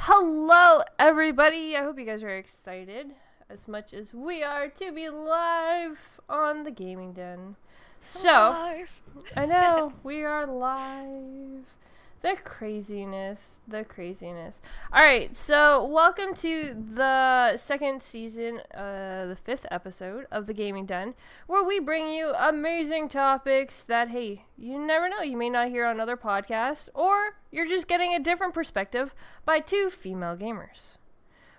Hello, everybody. I hope you guys are excited as much as we are to be live on the Gaming Den. Live. I know, we are live. The craziness. Alright, so welcome to the second season, the 5th episode of the Gaming Den, where we bring you amazing topics that, hey, you never know, you may not hear on other podcasts, or you're just getting a different perspective by two female gamers.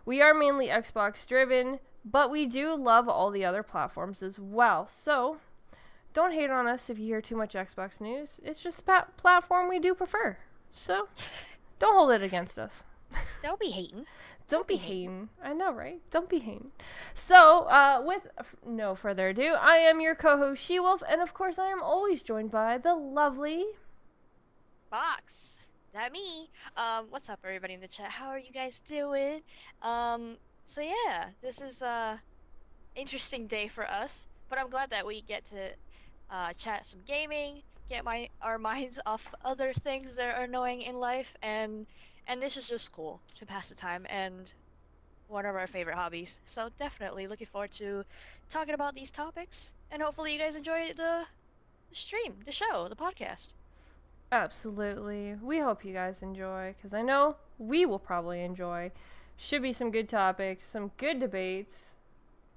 We are mainly Xbox driven, but we do love all the other platforms as well, so don't hate on us if you hear too much Xbox news. It's just a platform we do prefer. So, don't hold it against us. Don't be hating. Don't be hating. I know, right? Don't be hating. So, with no further ado, I am your co-host, Shewulf, and of course I am always joined by the lovely Fox. That me. What's up, everybody in the chat? How are you guys doing? So yeah, this is interesting day for us, but I'm glad that we get to chat some gaming, get our minds off other things that are annoying in life, and this is just cool to pass the time and one of our favorite hobbies. So definitely looking forward to talking about these topics, and hopefully you guys enjoy the stream, the show, the podcast. Absolutely. We hope you guys enjoy, because I know we will probably enjoy. Should be some good topics, some good debates.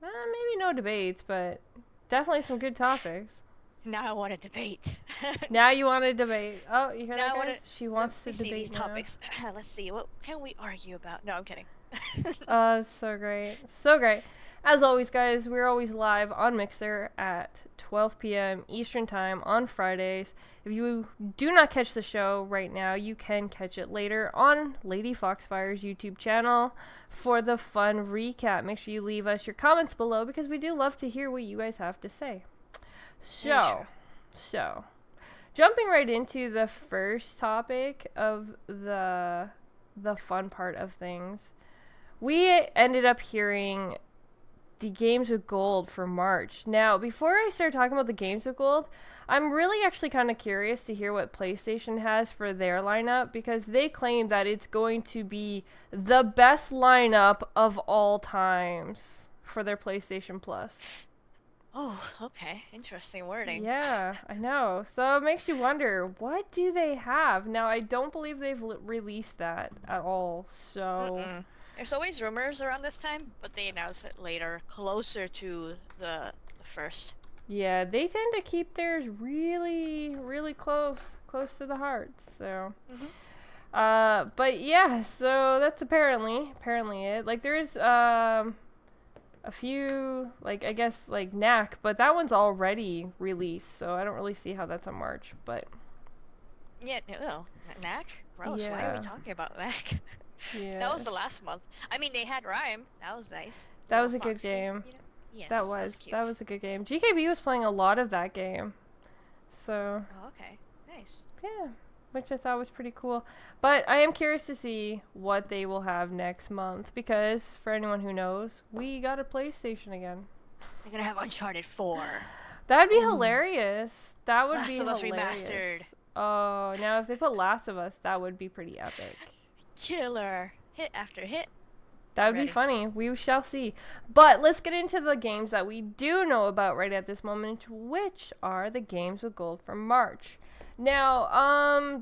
Maybe no debates, but definitely some good topics. Now I want to debate. Now you want to debate. Oh, you hear Now that, guys? She wants to debate these now. topics. Let's see. What can we argue about? No, I'm kidding. It's so great. So great. As always, guys, we're always live on Mixer at 12 p.m. Eastern Time on Fridays. If you do not catch the show right now, you can catch it later on Lady FOX FIRe's YouTube channel for the fun recap. Make sure you leave us your comments below because we do love to hear what you guys have to say. So, jumping right into the first topic of the fun part of things, we ended up hearing the games with gold for March. Now, before I start talking about the games with gold, I'm really actually kind of curious to hear what PlayStation has for their lineup, because they claim that it's going to be the best lineup of all times for their PlayStation Plus. Oh, okay. Interesting wording. Yeah, I know. So it makes you wonder, what do they have? Now, I don't believe they've released that at all, so... There's always rumors around this time, but they announce it later, closer to the first. Yeah, they tend to keep theirs really, really close to the heart, so... but yeah, so that's apparently it. Like, there's, a few, like, I guess, like, Knack, but that one's already released, so I don't really see how that's on March, but... Yeah, no, Knack? Gross, yeah. Why are we talking about Knack? Yeah. That was the last month. I mean, they had Rhyme. That was nice. That was a good game. You know? Yes, that was a good game. GKB was playing a lot of that game, so... Oh, okay. Nice. Yeah, which I thought was pretty cool. But I am curious to see what they will have next month, because for anyone who knows, we got a PlayStation again. They're gonna have Uncharted 4. That'd be hilarious. That would be Last of hilarious. Us Remastered. Oh, now if they put Last of Us, that would be pretty epic. Killer. Hit after hit. That would be funny. We shall see. But let's get into the games that we do know about right at this moment, which are the games with gold for March. Now,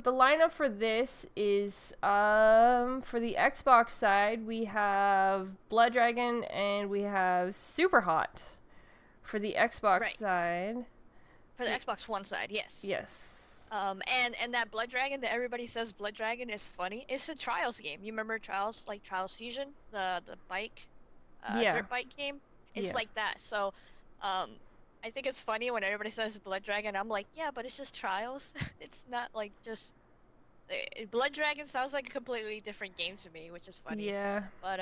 the lineup for this is, for the Xbox side, we have Blood Dragon and we have Super Hot. For the Xbox side. For the Xbox One side, yes. Yes. And that Blood Dragon that everybody says Blood Dragon is funny. It's a Trials game. You remember Trials, like Trials Fusion, the bike, dirt bike game? It's like that. So, I think it's funny when everybody says Blood Dragon. I'm like, yeah, but it's just Trials. It's not like just Blood Dragon sounds like a completely different game to me, which is funny. Yeah. But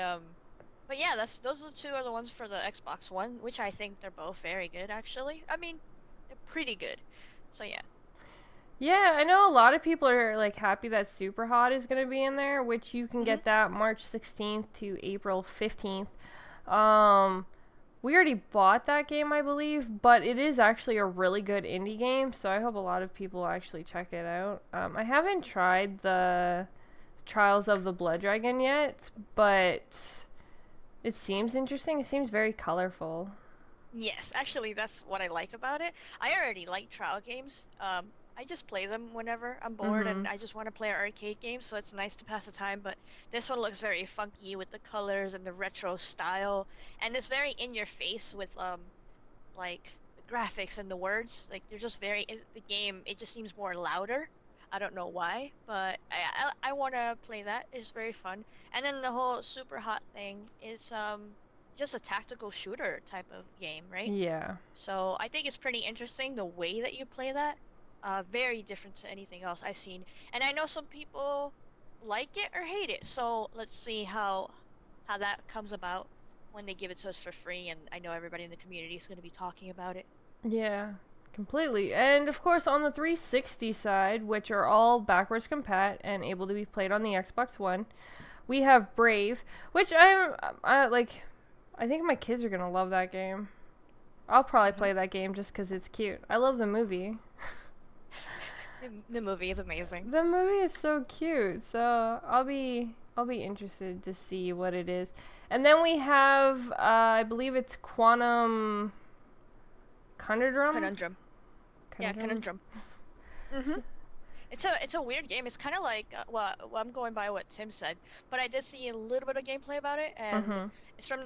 yeah, those two are the ones for the Xbox One, which I think they're both very good actually. I mean, they're pretty good. So yeah. Yeah, I know a lot of people are like happy that Super Hot is going to be in there, which you can get that March 16th to April 15th. We already bought that game, I believe, but it is actually a really good indie game, so I hope a lot of people actually check it out. I haven't tried the Trials of the Blood Dragon yet, but it seems interesting. It seems very colorful. Yes, actually, that's what I like about it. I already like trial games. I just play them whenever I'm bored and I just want to play an arcade game, so it's nice to pass the time. But this one looks very funky with the colors and the retro style, and it's very in your face with like the graphics and the words. Like they're just the game. It just seems more louder. I don't know why, but I want to play that. It's very fun. And then the whole super hot thing is just a tactical shooter type of game, right? Yeah. So I think it's pretty interesting the way that you play that. Very different to anything else I've seen. And I know some people like it or hate it. So let's see how that comes about when they give it to us for free. And I know everybody in the community is going to be talking about it. Yeah, completely. And of course on the 360 side, which are all backwards compat and able to be played on the Xbox One, we have Brave, which I like. I think my kids are gonna love that game. I'll probably play that game just because it's cute. I love the movie. The movie is amazing. The movie is so cute, so I'll be interested to see what it is. And then we have, I believe it's Conundrum. Conundrum. Yeah, Conundrum. It's a weird game. It's kind of like well, I'm going by what Tim said, but I did see a little bit of gameplay about it, and it's from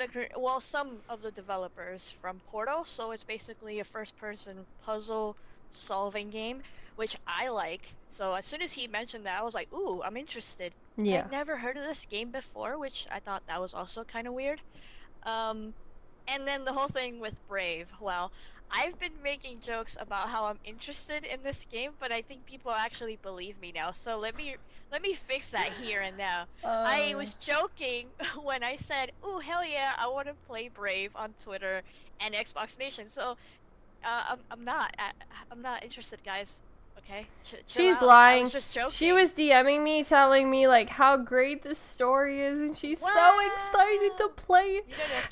some of the developers from Portal. So it's basically a first-person puzzle solving game, which I like. So as soon as he mentioned that, I was like, ooh, I'm interested. Yeah. I'd never heard of this game before, which I thought that was also kind of weird. And then the whole thing with Brave. Well, I've been making jokes about how I'm interested in this game, but I think people actually believe me now. So let me fix that here and now. I was joking when I said, "Ooh, hell yeah, I want to play Brave" on Twitter and Xbox Nation. So I'm not interested, guys. Okay, chill she's out. lying. I was just joking. She was DMing me, telling me like how great this story is, and she's so excited to play.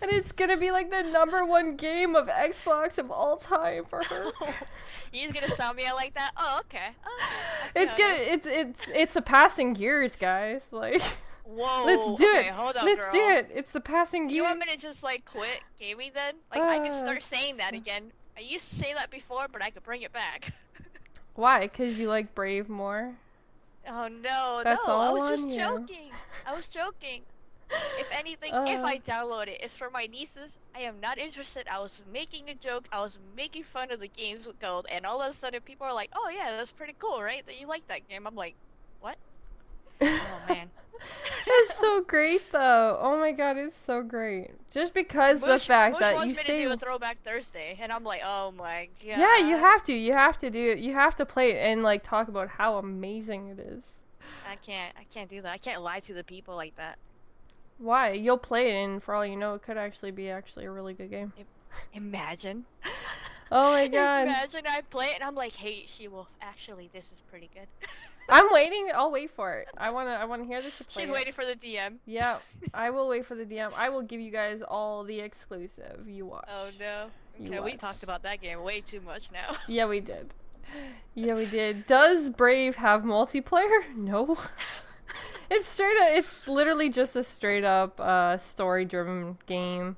And it's gonna be like the #1 game of Xbox of all time for her. You're gonna sound me out like that? Oh, okay. It's a passing gears, guys. Like, whoa. Let's do it. Hold up, Let's do it. It's the passing gears. You want me to just like quit gaming then? Like I could start saying that again. I used to say that before, but I could bring it back. Why? Because you like Brave more? Oh no, That's no, all I was just on you. joking. I was joking. If anything, if I download it, it's for my nieces. I am not interested. I was making a joke. I was making fun of the games with gold, and all of a sudden people are like, "Oh yeah, that's pretty cool, right? That you like that game." I'm like, "What?" Oh man. It's so great though. Oh my god, it's so great. Just because the fact that wants you me to do a Throwback Thursday, and I'm like, oh my god. Yeah, you have to. You have to do it. You have to play it and like talk about how amazing it is. I can't do that. I can't lie to the people like that. Why? You'll play it, and for all you know, it could actually be a really good game. Imagine. Oh my god. Imagine I play it and I'm like, hey, Shewulf, actually this is pretty good. I'm waiting. I'll wait for it. I wanna hear that you play She's it. waiting for the DM. Yeah, I will wait for the DM. I will give you guys all the exclusive. You watch. Oh no. Okay, we talked about that game way too much now. Yeah, we did. Yeah, we did. Does Brave have multiplayer? No. It's literally just a straight up story-driven game.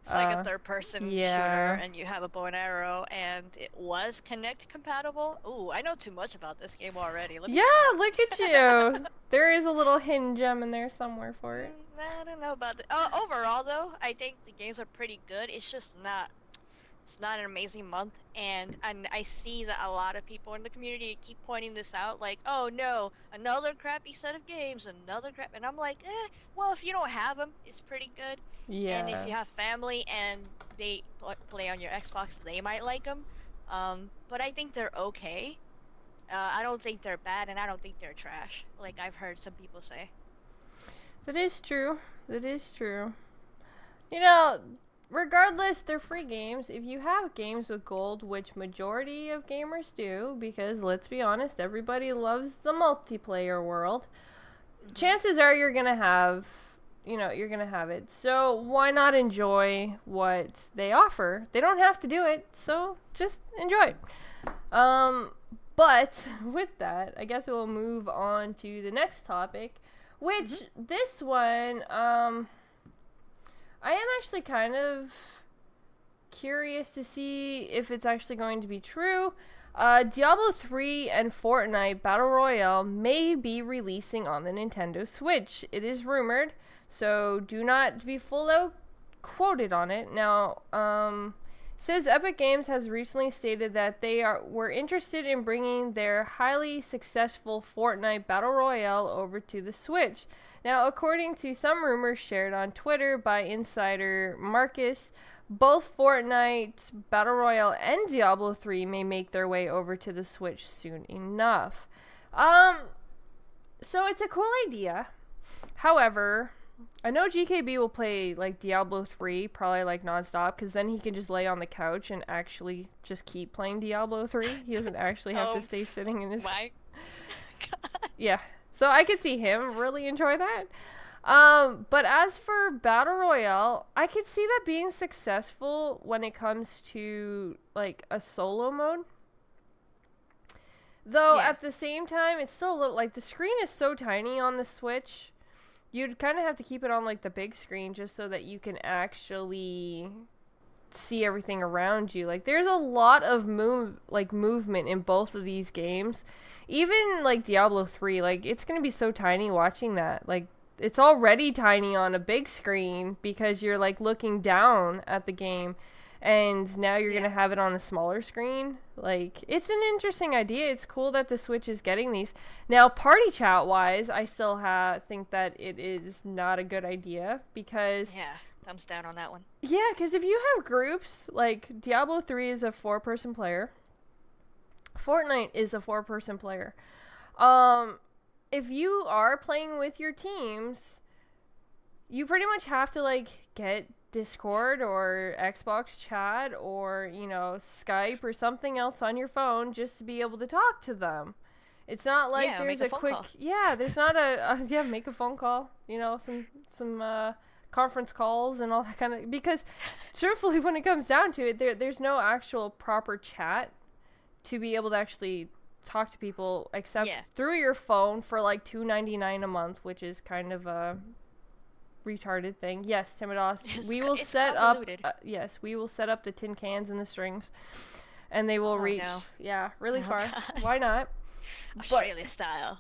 It's like a third-person shooter, and you have a bow and arrow, and it was Kinect compatible. Ooh, I know too much about this game already. Look at you. There is a little hidden gem in there somewhere for it. I don't know about that. Overall, though, I think the games are pretty good. It's just not. It's not an amazing month, and I see that a lot of people in the community keep pointing this out, like, oh no, another crappy set of games, another crap, and I'm like, well, if you don't have them, it's pretty good. Yeah. And if you have family and they play on your Xbox, they might like them. But I think they're okay. I don't think they're bad, and I don't think they're trash, like I've heard some people say. That is true. That is true. You know, regardless, they're free games. If you have games with gold, which majority of gamers do, because let's be honest, everybody loves the multiplayer world, chances are you're gonna have it. So why not enjoy what they offer? They don't have to do it, so just enjoy it. But with that, I guess we'll move on to the next topic, Which, this one, I am actually kind of curious to see if it's actually going to be true. Diablo 3 and Fortnite Battle Royale may be releasing on the Nintendo Switch. It is rumored, so do not be full out quoted on it. Now, says Epic Games has recently stated that they were interested in bringing their highly successful Fortnite Battle Royale over to the Switch. Now, according to some rumors shared on Twitter by insider Marcus, both Fortnite Battle Royale and Diablo 3 may make their way over to the Switch soon enough. So it's a cool idea. However, I know GKB will play like Diablo 3 probably like nonstop, because then he can just lay on the couch and actually just keep playing Diablo 3. He doesn't actually have to stay sitting in his... My God. Yeah. So I could see him really enjoy that. But as for Battle Royale, I could see that being successful when it comes to like a solo mode. Though at the same time, it's still like the screen is so tiny on the Switch. You'd kind of have to keep it on like the big screen just so that you can actually see everything around you. Like there's a lot of movement in both of these games. Even like Diablo 3, like it's going to be so tiny watching that. Like it's already tiny on a big screen because you're like looking down at the game, and now you're going to have it on a smaller screen. Like it's an interesting idea. It's cool that the Switch is getting these. Now party chat wise, I still think that it is not a good idea because thumbs down on that one. Yeah, because if you have groups, like Diablo 3 is a 4-person player. Fortnite is a 4-person player. If you are playing with your teams, you pretty much have to like get Discord or Xbox chat or, you know, Skype or something else on your phone just to be able to talk to them. It's not like there's a quick call. There's not make a phone call, you know, some conference calls and all that kind of, because truthfully when it comes down to it, there's no actual proper chat to be able to actually talk to people except through your phone for like $2.99 a month, which is kind of a retarded thing. Yes, Timidos, we will set up we will set up the tin cans and the strings, and they will reach really far. Why not? Australia style.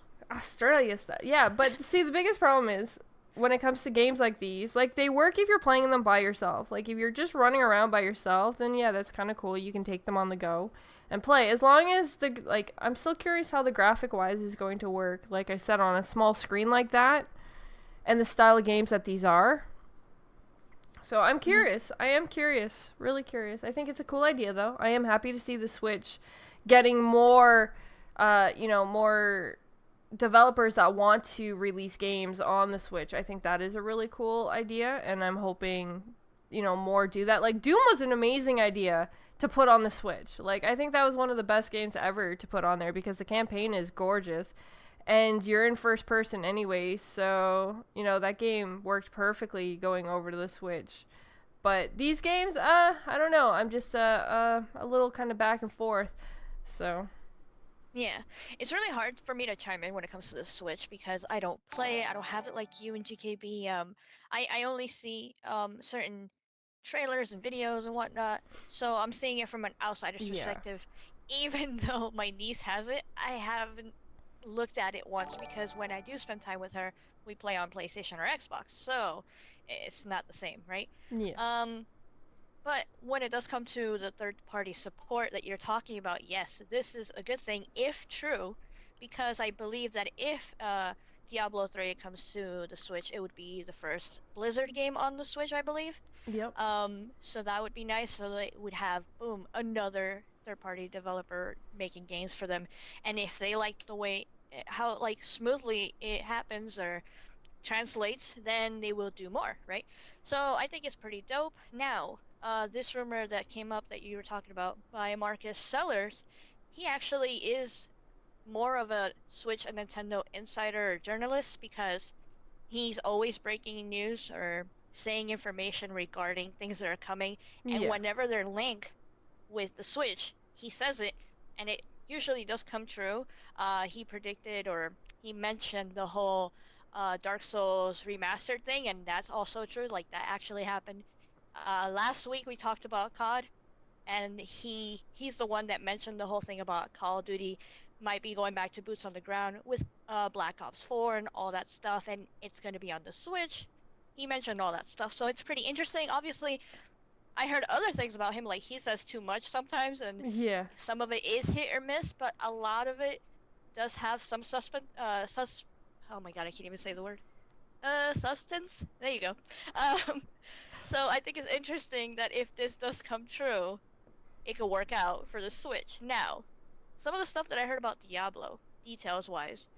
Yeah, but see, the biggest problem is when it comes to games like these, like they work if you're playing them by yourself. Like if you're just running around by yourself, then that's kind of cool. You can take them on the go and play, as long as I'm still curious how the graphic wise is going to work, like I said, on a small screen like that, and the style of games that these are. So I'm curious. I am curious, really curious. I think it's a cool idea though. I am happy to see the Switch getting more more developers that want to release games on the Switch. I think that is a really cool idea, and I'm hoping more do that. Like Doom was an amazing idea to put on the Switch. Like I think that was one of the best games ever to put on there because the campaign is gorgeous and you're in first person anyway, so that game worked perfectly going over to the Switch. But these games, I don't know, I'm just a little kind of back and forth. So yeah, it's really hard for me to chime in when it comes to the Switch because I don't play it. I don't have it like you and GKB. I only see certain trailers and videos and whatnot, so I'm seeing it from an outsider's perspective. Even though my niece has it, I haven't looked at it once because when I do spend time with her, we play on PlayStation or Xbox, so it's not the same, right? Yeah. But when it does come to the third-party support that you're talking about, yes, this is a good thing if true, because I believe that if Diablo 3 comes to the Switch, it would be the first Blizzard game on the Switch, I believe. Yep. So that would be nice, so they would have, boom, another third-party developer making games for them. And if they like the way, how like smoothly it happens or translates, then they will do more, right? So I think it's pretty dope. Now, this rumor that came up that you were talking about by Marcus Sellers, he actually is more of a Switch and Nintendo insider or journalist because he's always breaking news or saying information regarding things that are coming, and whenever they're linked with the Switch, he says it, and it usually does come true. He predicted or he mentioned the whole Dark Souls remastered thing, and that's also true. Like that actually happened. Last week we talked about COD, and he's the one that mentioned the whole thing about Call of Duty might be going back to boots on the ground with Black Ops 4 and all that stuff, and it's going to be on the Switch. He mentioned all that stuff, so it's pretty interesting. Obviously, I heard other things about him, like he says too much sometimes, and Yeah. some of it is hit or miss, but a lot of it does have some oh my god, I can't even say the word. Substance? There you go. Um, so I think it's interesting that if this does come true, it could work out for the Switch. Now, some of the stuff that I heard about Diablo, details-wise,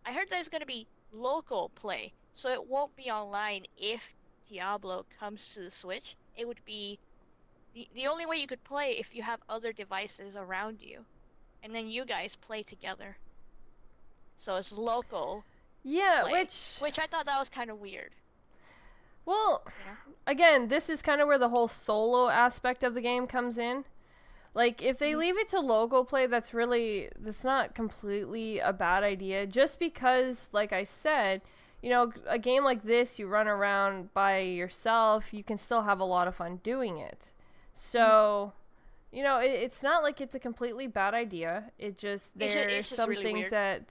I heard there's going to be local play, so it won't be online if Diablo comes to the Switch. It would be the only way you could play if you have other devices around you, and then you guys play together. So it's local Yeah, play, which I thought that was kind of weird. well, You know? again, this is kind of where the whole solo aspect of the game comes in. Like, if they leave it to local play, that's not completely a bad idea. Just because, like I said, you know, a game like this, you run around by yourself, you can still have a lot of fun doing it. So, you know, it's not like it's a completely bad idea. There's just some really things weird.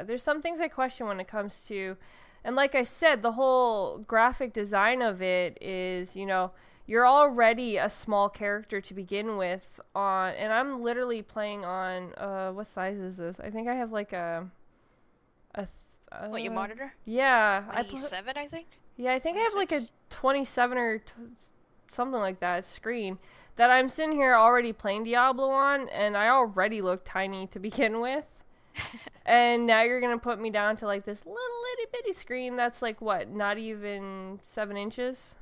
there's some things I question when it comes to, and like I said, the whole graphic design of it is, you know, you're already a small character to begin with and I'm literally playing on, what size is this? I think I have like What, your monitor? yeah, 27, I think? yeah, I think I have like a 26? 27 or something like that screen that I'm sitting here already playing Diablo on, and I already look tiny to begin with. And now you're gonna put me down to like this little itty bitty screen that's like what, not even 7 inches?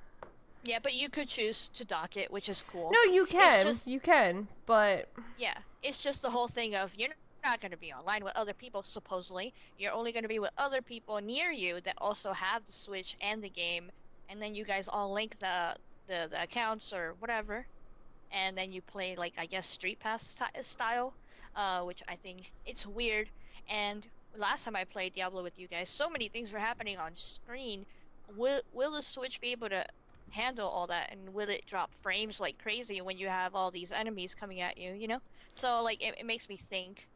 Yeah, but you could choose to dock it, which is cool. No, you can. just- You can, but Yeah, it's just the whole thing of you're not going to be online with other people, supposedly. You're only going to be with other people near you that also have the Switch and the game, and then you guys all link the accounts or whatever, and then you play, like, I guess, Street Pass style, which I think it's weird. And last time I played Diablo with you guys, so many things were happening on screen. Will the Switch be able to handle all that, and will it drop frames like crazy when you have all these enemies coming at you, you know? So like it makes me think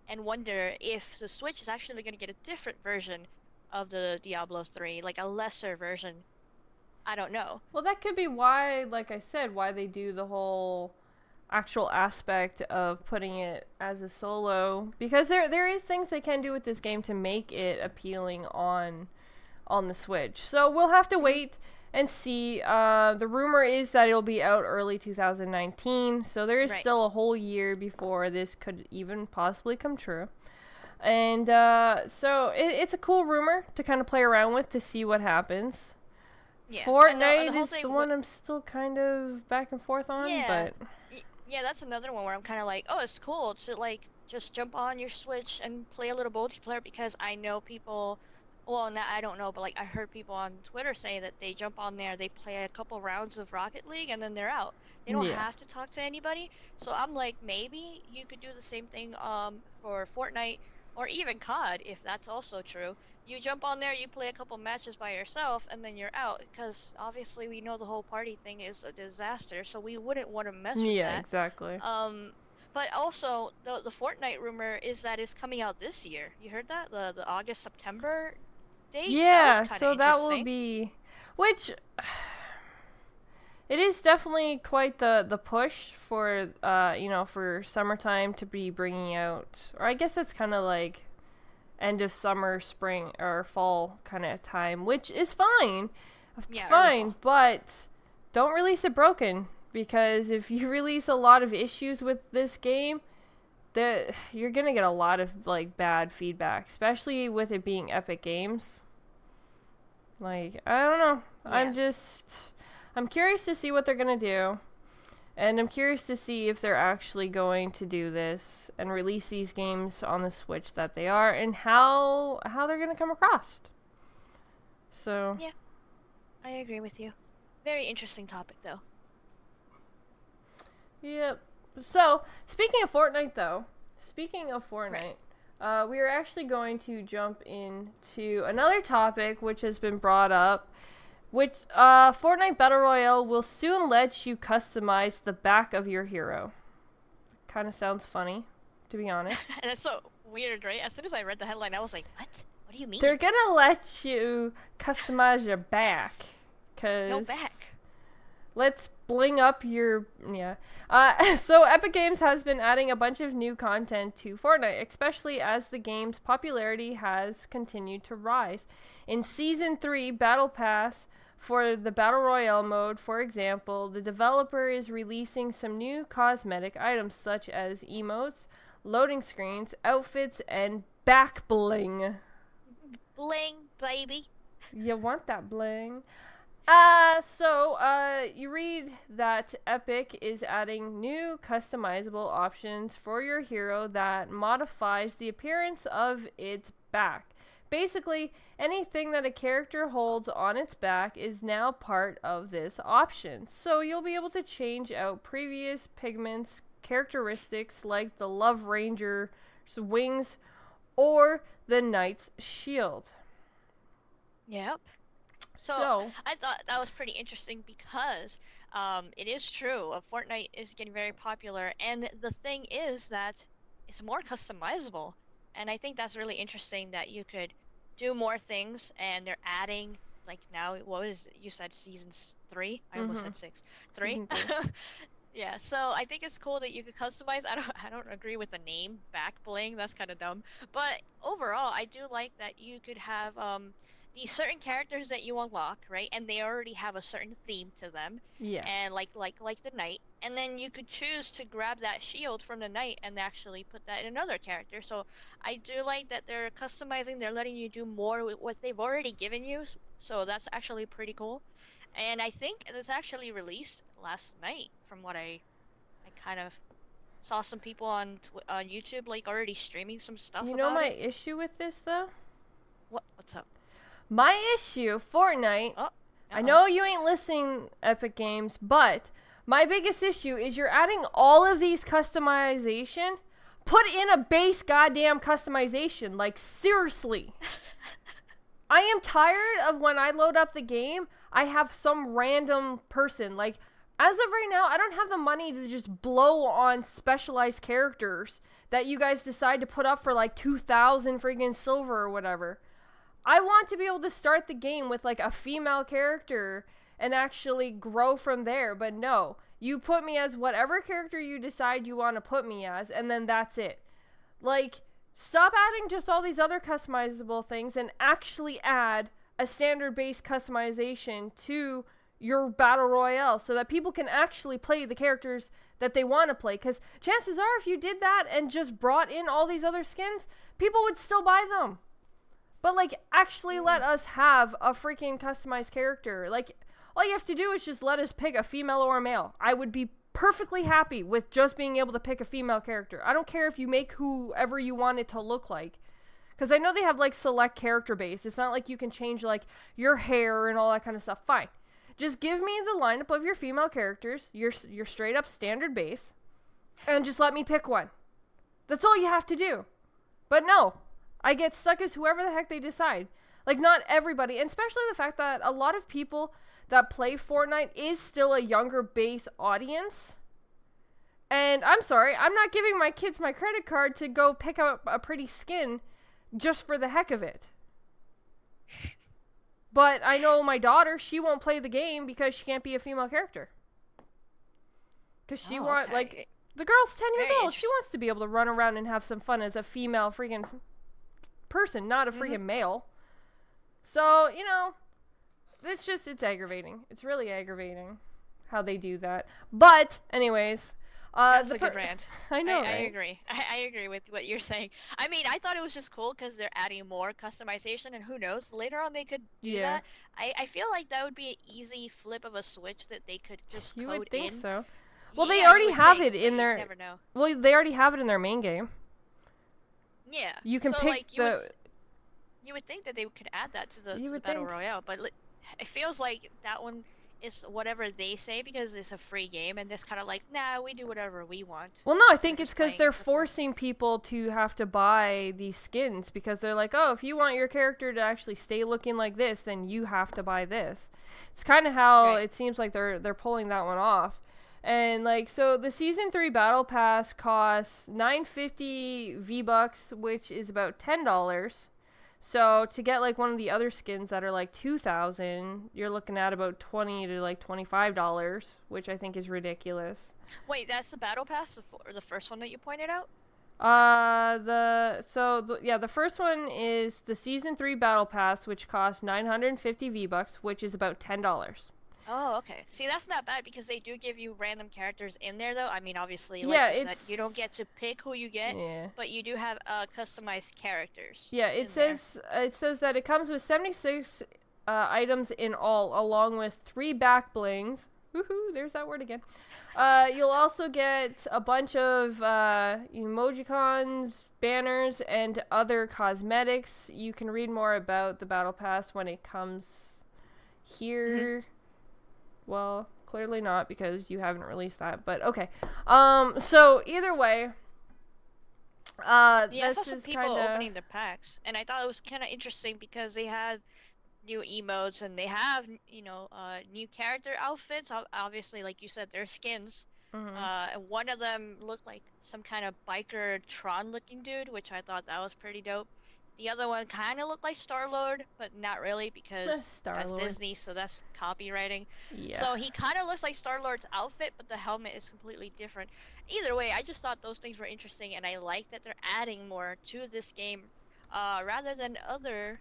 and wonder if the Switch is actually going to get a different version of the Diablo 3, like a lesser version. I don't know. well, that could be why, like I said, why they do the whole actual aspect of putting it as a solo, because there is things they can do with this game to make it appealing on the Switch. So we'll have to wait and see. The rumor is that it'll be out early 2019, so there is Right. still a whole year before this could even possibly come true. And so it's a cool rumor to kind of play around with to see what happens. Yeah. Fortnite and the whole is thing the one I'm still kind of back and forth on, Yeah. but Yeah, that's another one where I'm kind of like, oh, it's cool to like just jump on your Switch and play a little multiplayer, because I know people, well, not, I don't know, but like I heard people on Twitter say that they jump on there, they play a couple rounds of Rocket League, and then they're out. They don't Yeah. have to talk to anybody. So I'm like, maybe you could do the same thing for Fortnite or even COD, if that's also true. You jump on there, you play a couple matches by yourself, and then you're out, because obviously we know the whole party thing is a disaster, so we wouldn't want to mess with yeah, that. exactly. But also the Fortnite rumor is that it's coming out this year. You heard that? The August September date? Yeah, That was kinda so that will interesting. be, which it is definitely quite the push for you know, for summertime to be bringing out, or I guess that's kind of like end of summer, spring or fall kind of time, which is fine. It's Yeah, early fine, fall. but don't release it broken, because if you release a lot of issues with this game, you're gonna get a lot of like bad feedback, especially with it being Epic Games. Like, I don't know. Yeah. I'm curious to see what they're gonna do. And I'm curious to see if they're actually going to do this and release these games on the Switch that they are, and how they're gonna come across. So Yeah. I agree with you. Very interesting topic, though. yep. So speaking of Fortnite, though, We are actually going to jump into another topic which has been brought up, which Fortnite Battle Royale will soon let you customize the back of your hero. Kind of sounds funny, to be honest. And it's so weird, right? As soon as I read the headline, I was like, what? What do you mean? They're gonna let you customize your back. No back. Let's bling up your... Yeah. So Epic Games has been adding a bunch of new content to Fortnite, especially as the game's popularity has continued to rise. In Season 3 Battle Pass for the Battle Royale mode, for example, the developer is releasing some new cosmetic items such as emotes, loading screens, outfits, and back bling. Bling, baby. You want that bling. You read that Epic is adding new customizable options for your hero that modifies the appearance of its back. Basically, anything that a character holds on its back is now part of this option. So you'll be able to change out previous pigments, characteristics like the Love Ranger's wings or the Knight's shield. Yep. So I thought that was pretty interesting because it is true. Fortnite is getting very popular, and the thing is that it's more customizable. And I think that's really interesting that you could do more things, and they're adding, like now, what is it? You said season 3? I almost said 6. 3? Yeah, so I think it's cool that you could customize. I don't agree with the name, back bling. That's kind of dumb. But overall, I do like that you could have these certain characters that you unlock, right? And they already have a certain theme to them. Yeah. And like the knight, and then you could choose to grab that shield from the knight and actually put that in another character. So I do like that they're customizing. They're letting you do more with what they've already given you. So that's actually pretty cool. And I think it's actually released last night, from what I kind of saw some people on YouTube like already streaming some stuff. You know my issue with this though? What's up? My issue, Fortnite. I know you ain't listening, Epic Games, but my biggest issue is you're adding all of these customization. Put in a base goddamn customization. Like, seriously. I am tired of when I load up the game, I have some random person. Like, as of right now, I don't have the money to just blow on specialized characters that you guys decide to put up for like 2,000 freaking silver or whatever. I want to be able to start the game with like a female character and actually grow from there. But no, you put me as whatever character you decide you want to put me as, and then that's it. Like, stop adding just all these other customizable things and actually add a standard base customization to your battle royale so that people can actually play the characters that they want to play. Because chances are, if you did that and just brought in all these other skins, people would still buy them. But, like, actually let us have a freaking customized character. Like, all you have to do is just let us pick a female or a male. I would be perfectly happy with just being able to pick a female character. I don't care if you make whoever you want it to look like. Because I know they have, like, select character base. It's not like you can change, like, your hair and all that kind of stuff. Fine. Just give me the lineup of your female characters, your straight up standard base, and just let me pick one. That's all you have to do. But no. I get stuck as whoever the heck they decide. Like, not everybody, and especially the fact that a lot of people that play Fortnite is still a younger base audience. And I'm sorry, I'm not giving my kids my credit card to go pick up a pretty skin just for the heck of it. But I know my daughter, she won't play the game because she can't be a female character. Because she like, the girl's 10 years old. She wants to be able to run around and have some fun as a female freaking person, not a freaking male. So, you know, it's aggravating. It's really aggravating how they do that. But, anyways, that's a good rant. I know, I agree. I agree with what you're saying. I mean, I thought it was just cool because they're adding more customization, and who knows, later on they could do that. I feel like that would be an easy flip of a switch that they could just code in. You would think so. Well, they already have it in their... You never know. Well, they already have it in their main game. Yeah. You can pick you would think that they could add that to the Battle Royale, but it feels like that one it's whatever they say because it's a free game, and it's kind of like, nah, we do whatever we want. Well, no, I think We're it's just because playing they're it for fun. forcing people to have to buy these skins because they're like, oh, if you want your character to actually stay looking like this, then you have to buy this. It's kind of how Right. it seems like they're pulling that one off. And like, so the season 3 battle pass costs 950 V-bucks, which is about $10. So to get like one of the other skins that are like 2,000, you're looking at about 20 to like $25, which I think is ridiculous. Wait, that's the battle pass, the first one that you pointed out? The first one is the season 3 battle pass, which costs 950 V-bucks, which is about $10. Oh, okay. See, that's not bad because they do give you random characters in there, though. I mean, obviously, Yeah, like you said, you don't get to pick who you get, Yeah. but you do have customized characters. Yeah, it says that it comes with 76 items in all, along with 3 back blings. Woohoo! There's that word again. You'll also get a bunch of emojicons, banners, and other cosmetics. You can read more about the battle pass when it comes here. Mm-hmm. Well, clearly not because you haven't released that, but okay. So either way, yeah, I this saw some is people kinda... opening their packs, and I thought it was kind of interesting because they had new emotes and they have, new character outfits. Obviously, like you said, they're skins. Mm-hmm. And one of them looked like some kind of biker Tron-looking dude, which I thought that was pretty dope. The other one kind of looked like Star-Lord, but not really because that's Disney, so that's copywriting. Yeah. So he kind of looks like Star-Lord's outfit, but the helmet is completely different. Either way, I just thought those things were interesting, and I like that they're adding more to this game, rather than other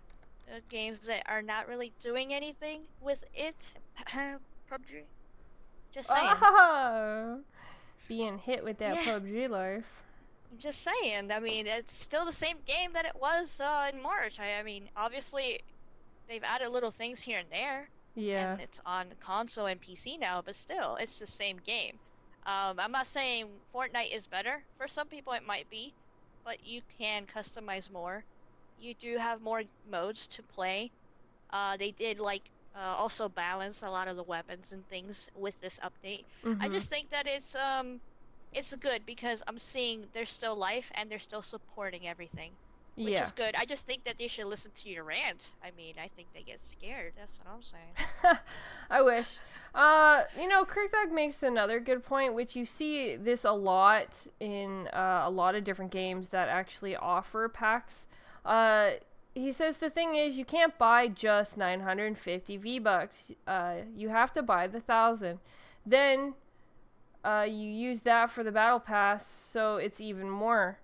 games that are not really doing anything with it. PUBG. Just saying. Oh, being hit with that PUBG life. I'm just saying. I mean, it's still the same game that it was in March. I mean, obviously, they've added little things here and there. Yeah. And it's on console and PC now, but still, it's the same game. I'm not saying Fortnite is better. For some people, it might be, but you can customize more. You do have more modes to play. They did also balance a lot of the weapons and things with this update. Mm-hmm. I just think that it's good because I'm seeing there's still life and they're still supporting everything, which is good. I just think that they should listen to your rant. I mean, I think they get scared. That's what I'm saying. I wish. Kirkdog makes another good point, which you see this a lot in a lot of different games that actually offer packs. He says the thing is you can't buy just 950 V-bucks. You have to buy the 1,000. Then you use that for the battle pass, so it's even more.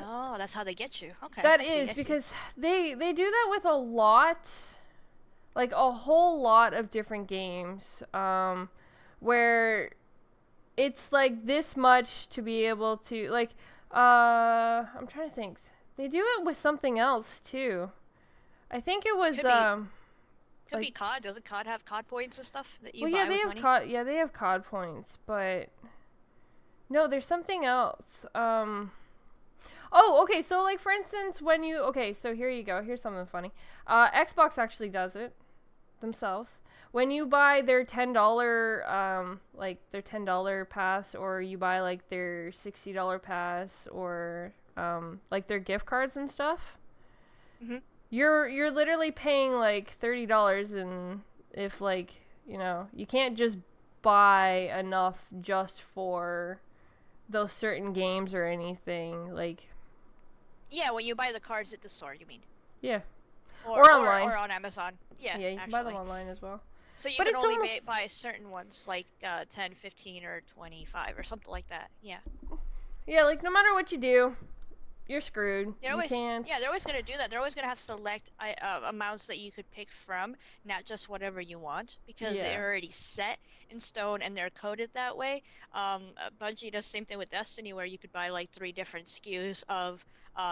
Oh, that's how they get you. Okay. That is because they do that with a lot, like a whole lot of different games, where it's like this much to be able to I'm trying to think. They do it with something else too. I think it was Could be COD. Doesn't COD have COD points and stuff that you buy they with have money? COD. Yeah, they have COD points, but no, there's something else. Oh, okay. So, like for instance, so here you go. Here's something funny. Xbox actually does it themselves. When you buy their $10, their $10 pass, or you buy like their $60 pass, or like their gift cards and stuff. Mm-hmm. You're literally paying like $30, and if you can't just buy enough just for those certain games or anything Yeah, when you buy the cards at the store, you mean? Yeah. Or online. Or on Amazon. Yeah, you can buy them online as well. So you can only buy certain ones, like 10, 15, or 25, or something like that. Yeah. Yeah, like no matter what you do, you're screwed. They're always going to do that. They're always going to have select amounts that you could pick from, not just whatever you want, because they're already set in stone and they're coded that way. Bungie does the same thing with Destiny, where you could buy like 3 different SKUs of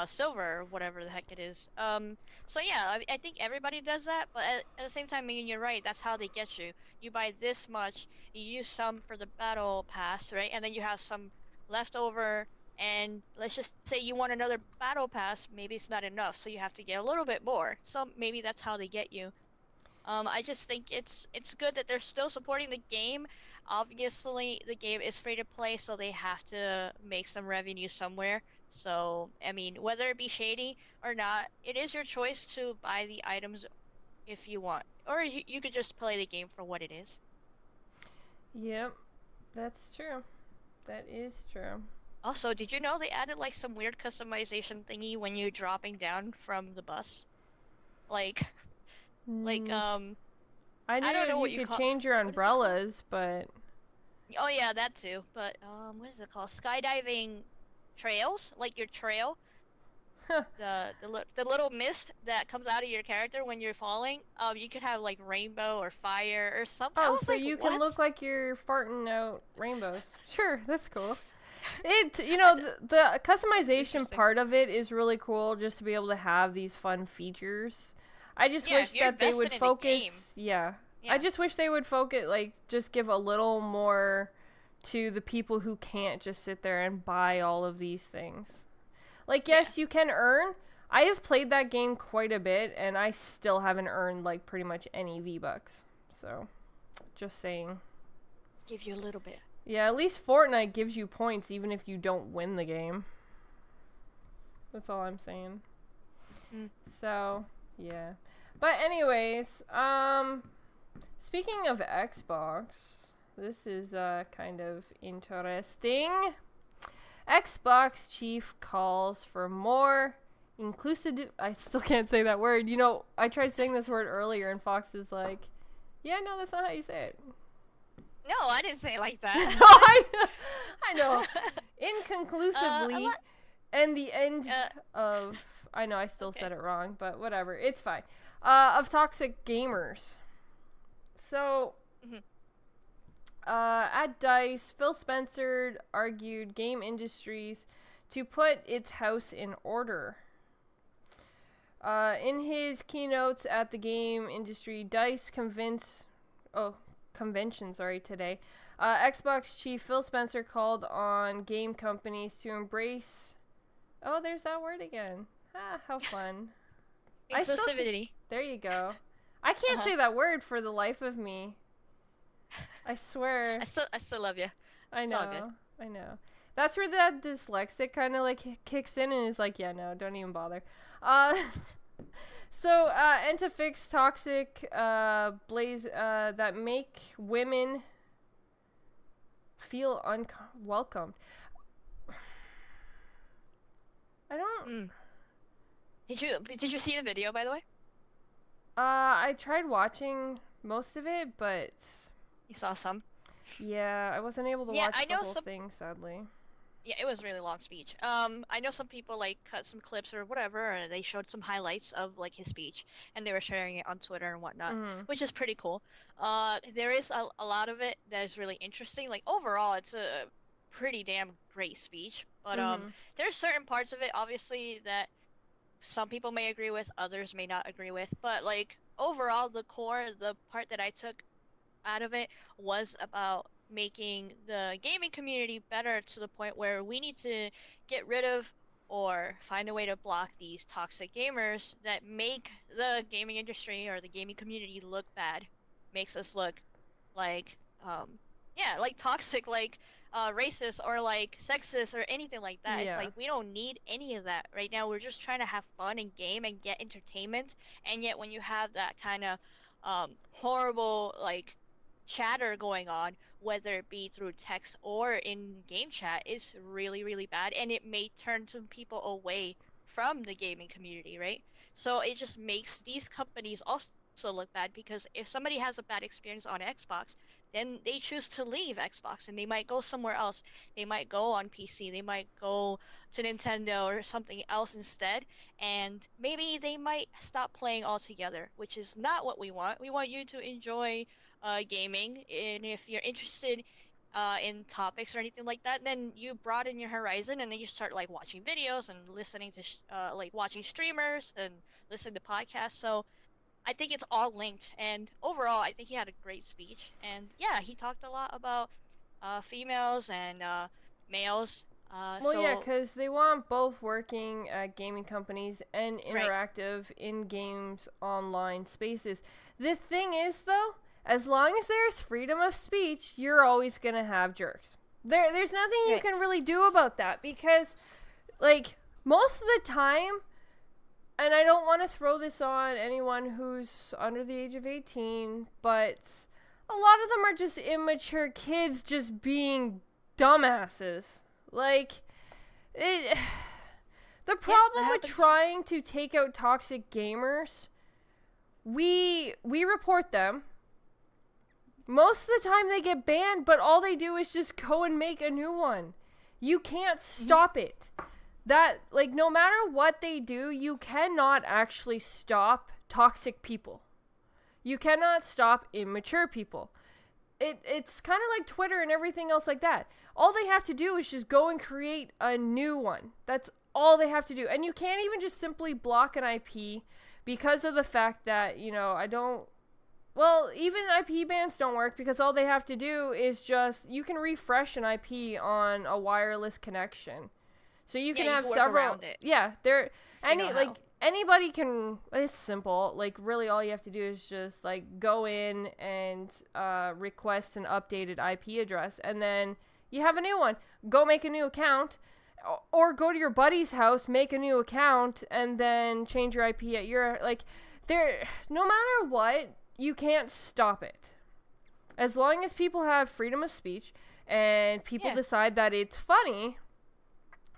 silver or whatever the heck it is. So yeah, I think everybody does that, but at the same time, I mean, you're right. That's how they get you. You buy this much, you use some for the battle pass, right? And then you have some left over. And let's just say you want another battle pass, maybe it's not enough, so you have to get a little bit more. So maybe that's how they get you. I just think it's good that they're still supporting the game. Obviously, the game is free to play, so they have to make some revenue somewhere. So, I mean, whether it be shady or not, it is your choice to buy the items if you want, or you could just play the game for what it is. Yep, that's true. That is true. Also, did you know they added like some weird customization thingy when you're dropping down from the bus? Like, like Mm, I I don't knew know you what you could call. change your What is it called? umbrellas, but Oh yeah, that too. But what is it called? Skydiving trails, like your trail, the little mist that comes out of your character when you're falling. You could have like rainbow or fire or something. I oh, was so like, you can what? look like you're farting out rainbows. Sure, that's cool. It, I d the It's customization interesting. part of it is really cool just to be able to have these fun features. I just Yeah, wish if you're that they would invested in the focus, game, yeah. I yeah, just wish they would focus, like, just give a little more to the people who can't just sit there and buy all of these things. Like, yeah. yes, you can earn. I have played that game quite a bit, and I still haven't earned, like, pretty much any V-Bucks. So, just saying. Give you a little bit. Yeah, at least Fortnite gives you points even if you don't win the game. That's all I'm saying. Mm. So, yeah. But anyways, speaking of Xbox, this is kind of interesting. Xbox chief calls for more inclusive. I still can't say that word. You know, I tried saying this word earlier, and Fox is like, "Yeah, no, that's not how you say it." No, I didn't say it like No, that. I know. A Inconclusively, lot. and the end Uh, of. I know I still okay. said it wrong, but whatever. It's fine. Of toxic gamers. So, Mhm. at DICE, Phil Spencer argued game industries to put its house in order. In his keynotes at the game industry convention, today, Xbox chief Phil Spencer called on game companies to embrace. Oh, there's that word again. Ah, how fun. I still can. Inclusivity. There you go. I can't Uh-huh. say that word for the life of me. I swear. I still love you. I It's all good. know. I know. That's where that dyslexic kind of like kicks in and is like, yeah, no, don't even bother. Uh, and to fix toxic blaze that make women feel unwelcomed. I don't. Mm. Did you see the video, by the way? I tried watching most of it, but You saw some. yeah, I wasn't able to Yeah, watch I the know whole some. thing, sadly. Yeah, it was a really long speech. I know some people like cut some clips or whatever, or they showed some highlights of like his speech, and they were sharing it on Twitter and whatnot, Mhm. which is pretty cool. There is a lot of it that is really interesting. Like overall, it's a pretty damn great speech. But Mhm. there's certain parts of it, obviously, that some people may agree with, others may not agree with. But like overall, the core, the part that I took out of it was about making the gaming community better to the point where we need to get rid of or find a way to block these toxic gamers that make the gaming industry or the gaming community look bad, makes us look like yeah, like toxic, like racist or like sexist or anything like that. It's Yeah. like we don't need any of that right now. We're just trying to have fun and game and get entertainment. And yet when you have that kind of horrible like chatter going on, whether it be through text or in game chat, is really, really bad, and it may turn some people away from the gaming community, right? So it just makes these companies also look bad because if somebody has a bad experience on Xbox, then they choose to leave Xbox and they might go somewhere else. They might go on PC, they might go to Nintendo or something else instead, and maybe they might stop playing altogether, which is not what we want. We want you to enjoy gaming, and if you're interested in topics or anything like that, then you broaden your horizon and then you start like watching videos and listening to like watching streamers and listening to podcasts. So I think it's all linked, and overall, I think he had a great speech. And yeah, he talked a lot about females and males. Well, yeah, So because they want both working at gaming companies and right, interactive in games online spaces. The thing is, though, as long as there's freedom of speech, you're always going to have jerks. There's nothing you can really do about that because, like, most of the time, and I don't want to throw this on anyone who's under the age of 18, but a lot of them are just immature kids just being dumbasses. Like, the problem with trying to take out toxic gamers, we report them. Most of the time they get banned, but all they do is just go and make a new one. You can't stop it. That, like, no matter what they do, you cannot actually stop toxic people. You cannot stop immature people. It's kind of like Twitter and everything else like that. All they have to do is just go and create a new one. That's all they have to do. And you can't even just simply block an IP because of the fact that, you know, well, even IP bans don't work because all they have to do is just, you can refresh an IP on a wireless connection. So you can have several. Yeah, anybody can. It's simple. Like, really, all you have to do is just like go in and request an updated IP address, and then you have a new one. Go make a new account, or go to your buddy's house, make a new account, and then change your IP at your no matter what, you can't stop it. As long as people have freedom of speech and people decide that it's funny,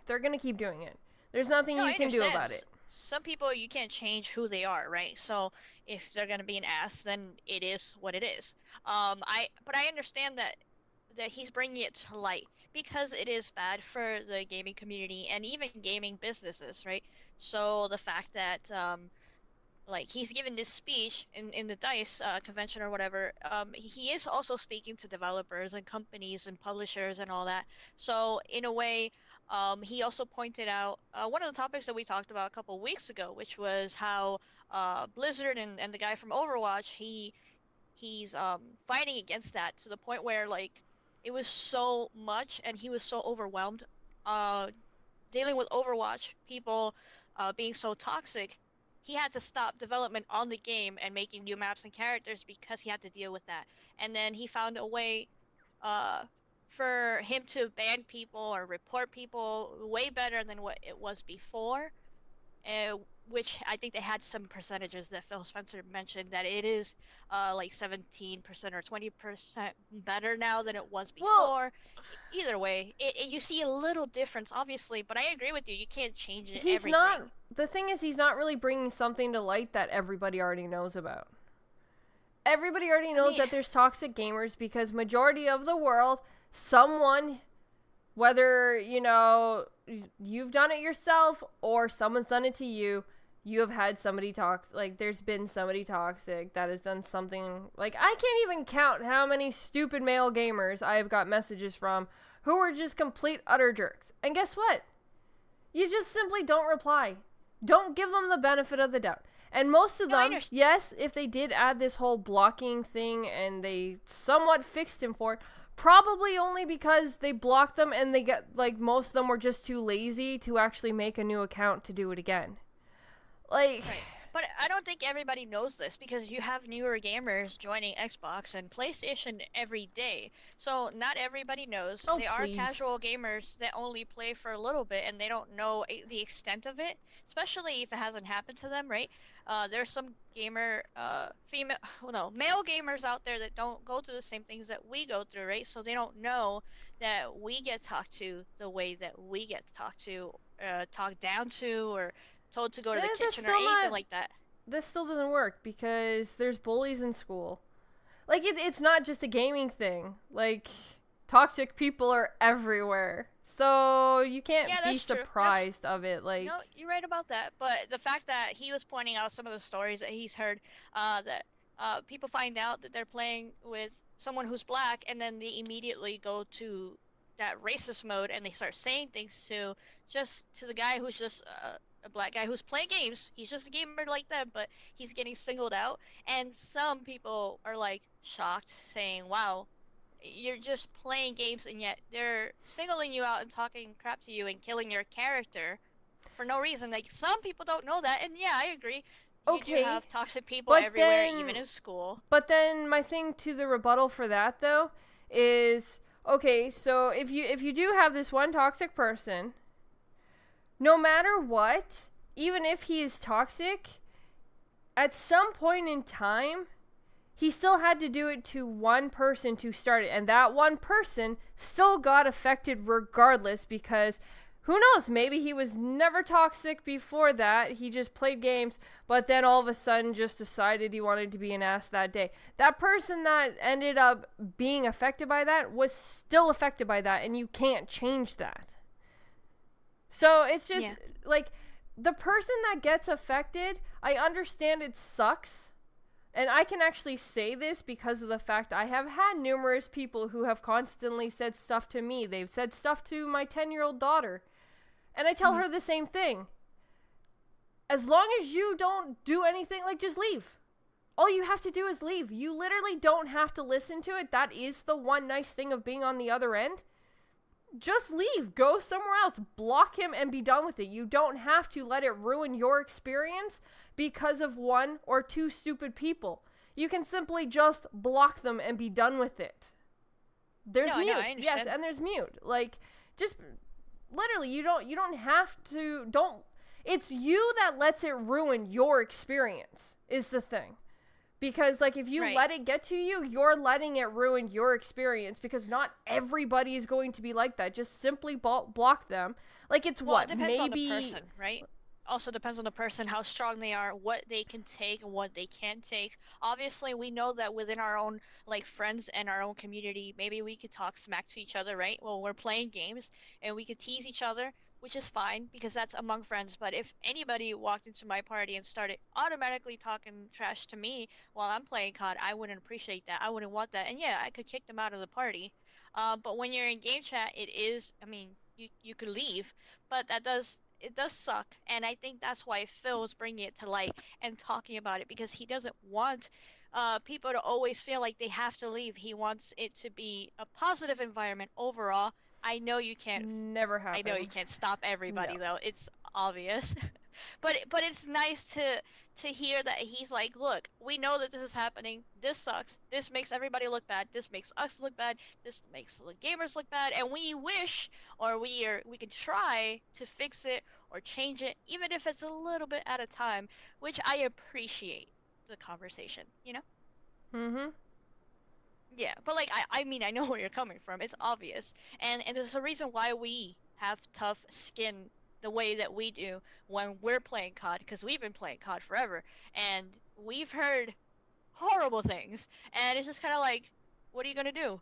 they're gonna keep doing it. There's nothing you can do about it. Some people, you can't change who they are, right? So if they're gonna be an ass, then it is what it is. But I understand that he's bringing it to light because it is bad for the gaming community and even gaming businesses, right? So the fact that like, he's given this speech in the DICE convention or whatever, he is also speaking to developers and companies and publishers and all that. So in a way, he also pointed out one of the topics that we talked about a couple weeks ago, which was how Blizzard and the guy from Overwatch, he's fighting against that to the point where, like, it was so much and he was so overwhelmed dealing with Overwatch people being so toxic. He had to stop development on the game and making new maps and characters because he had to deal with that. And then he found a way for him to ban people or report people way better than what it was before. Which I think they had some percentages that Phil Spencer mentioned that it is like 17% or 20% better now than it was before. Well, either way, you see a little difference, obviously, but I agree with you. You can't change it. The thing is, he's not really bringing something to light that everybody already knows about. Everybody already knows that there's toxic gamers because majority of the world, someone, whether, you know, you've done it yourself or someone's done it to you, you have had somebody toxic. Like, there's been somebody toxic that has done something. Like, I can't even count how many stupid male gamers I have got messages from who were just complete utter jerks. And guess what? You just simply don't reply. Don't give them the benefit of the doubt. And most of them, yes, if they did add this whole blocking thing and they somewhat fixed him for it, probably only because they blocked them and they got, like, most of them were just too lazy to actually make a new account to do it again. Like, right. But I don't think everybody knows this because you have newer gamers joining Xbox and PlayStation every day. So not everybody knows. Oh, there are casual gamers that only play for a little bit and they don't know the extent of it, especially if it hasn't happened to them, right? There's some male gamers out there that don't go through the same things that we go through, right? So they don't know that we get talked to the way that we get talked to, talked down to, or told to go to the kitchen or anything like that. This still doesn't work because there's bullies in school. Like, it's not just a gaming thing. Like, toxic people are everywhere. So you can't be surprised of it. Like, no, you're right about that. But the fact that he was pointing out some of the stories that he's heard, that people find out that they're playing with someone who's black, and then they immediately go to that racist mode and they start saying things to the guy who's just a black guy who's playing games. He's just a gamer like them, but he's getting singled out. And some people are, like, shocked, saying, wow, you're just playing games and yet they're singling you out and talking crap to you and killing your character for no reason. Like, some people don't know that, and yeah, I agree. You do Okay, have toxic people but everywhere, then even in school. But then my thing to the rebuttal for that though is okay, so if you do have this one toxic person, no matter what, even if he is toxic, at some point in time, he still had to do it to one person to start it, and that one person still got affected regardless because who knows, maybe he was never toxic before that, he just played games, but then all of a sudden just decided he wanted to be an ass that day. That person that ended up being affected by that was still affected by that, and you can't change that. So it's just, like, the person that gets affected, I understand it sucks. And I can actually say this because of the fact I have had numerous people who have constantly said stuff to me. They've said stuff to my 10-year-old daughter. And I tell her the same thing. As long as you don't do anything, like, just leave. All you have to do is leave. You literally don't have to listen to it. That is the one nice thing of being on the other end. Just leave. Go somewhere else. Block him and be done with it. You don't have to let it ruin your experience because of one or two stupid people. You can simply just block them and be done with it. There's mute. I understand. Yes, and there's mute. Like, just literally, you don't have to, it's you that lets it ruin your experience is the thing. Because, like, if you let it get to you, you're letting it ruin your experience because not everybody is going to be like that. Just simply block them. Like, it's It depends on the person, right? Also depends on the person, how strong they are, what they can take and what they can't take. Obviously, we know that within our own, like, friends and our own community, maybe we could talk smack to each other, right? Well, we're playing games and we could tease each other, which is fine because that's among friends. But if anybody walked into my party and started automatically talking trash to me while I'm playing COD, I wouldn't appreciate that. I wouldn't want that. And yeah, I could kick them out of the party. But when you're in game chat, it is, I mean, you could leave, but it does suck. And I think that's why Phil's bringing it to light and talking about it, because he doesn't want people to always feel like they have to leave. He wants it to be a positive environment overall. I know you can't. Never happen. I know you can't stop everybody though. It's obvious. But it's nice to hear that he's like, look, we know that this is happening. This sucks. This makes everybody look bad. This makes us look bad. This makes the gamers look bad. And we wish, or we can try to fix it or change it, even if it's a little bit at a time, which I appreciate the conversation, you know? Mm-hmm. Yeah, but like I mean I know where you're coming from. It's obvious. And there's a reason why we have tough skin the way that we do when we're playing COD, because we've been playing COD forever and we've heard horrible things. And it's just kind of like, what are you going to do?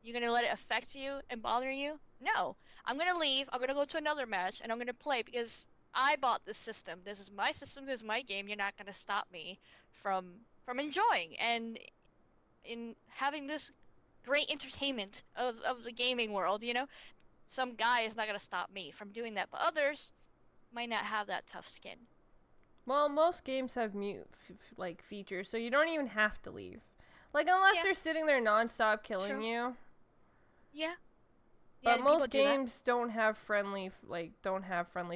You going to let it affect you and bother you? No. I'm going to leave. I'm going to go to another match and I'm going to play because I bought this system. This is my system. This is my game. You're not going to stop me from enjoying and in having this great entertainment of the gaming world, you know? Some guy is not going to stop me from doing that, but others might not have that tough skin. Well, most games have mute like features, so you don't even have to leave. Like, unless they're sitting there nonstop killing you. Yeah. But most games don't have friendly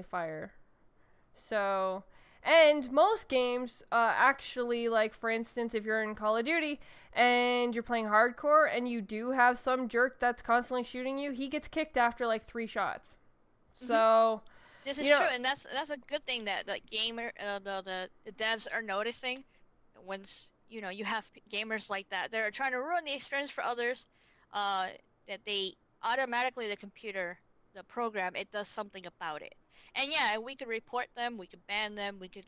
fire. So, and most games actually, like, for instance, if you're in Call of Duty and you're playing hardcore and you do have some jerk that's constantly shooting you, he gets kicked after like 3 shots. So this is true, and that's a good thing that the devs are noticing. Once you know you have gamers like that, they're trying to ruin the experience for others. That they automatically the program, it does something about it. And yeah, we could report them, we could ban them, we could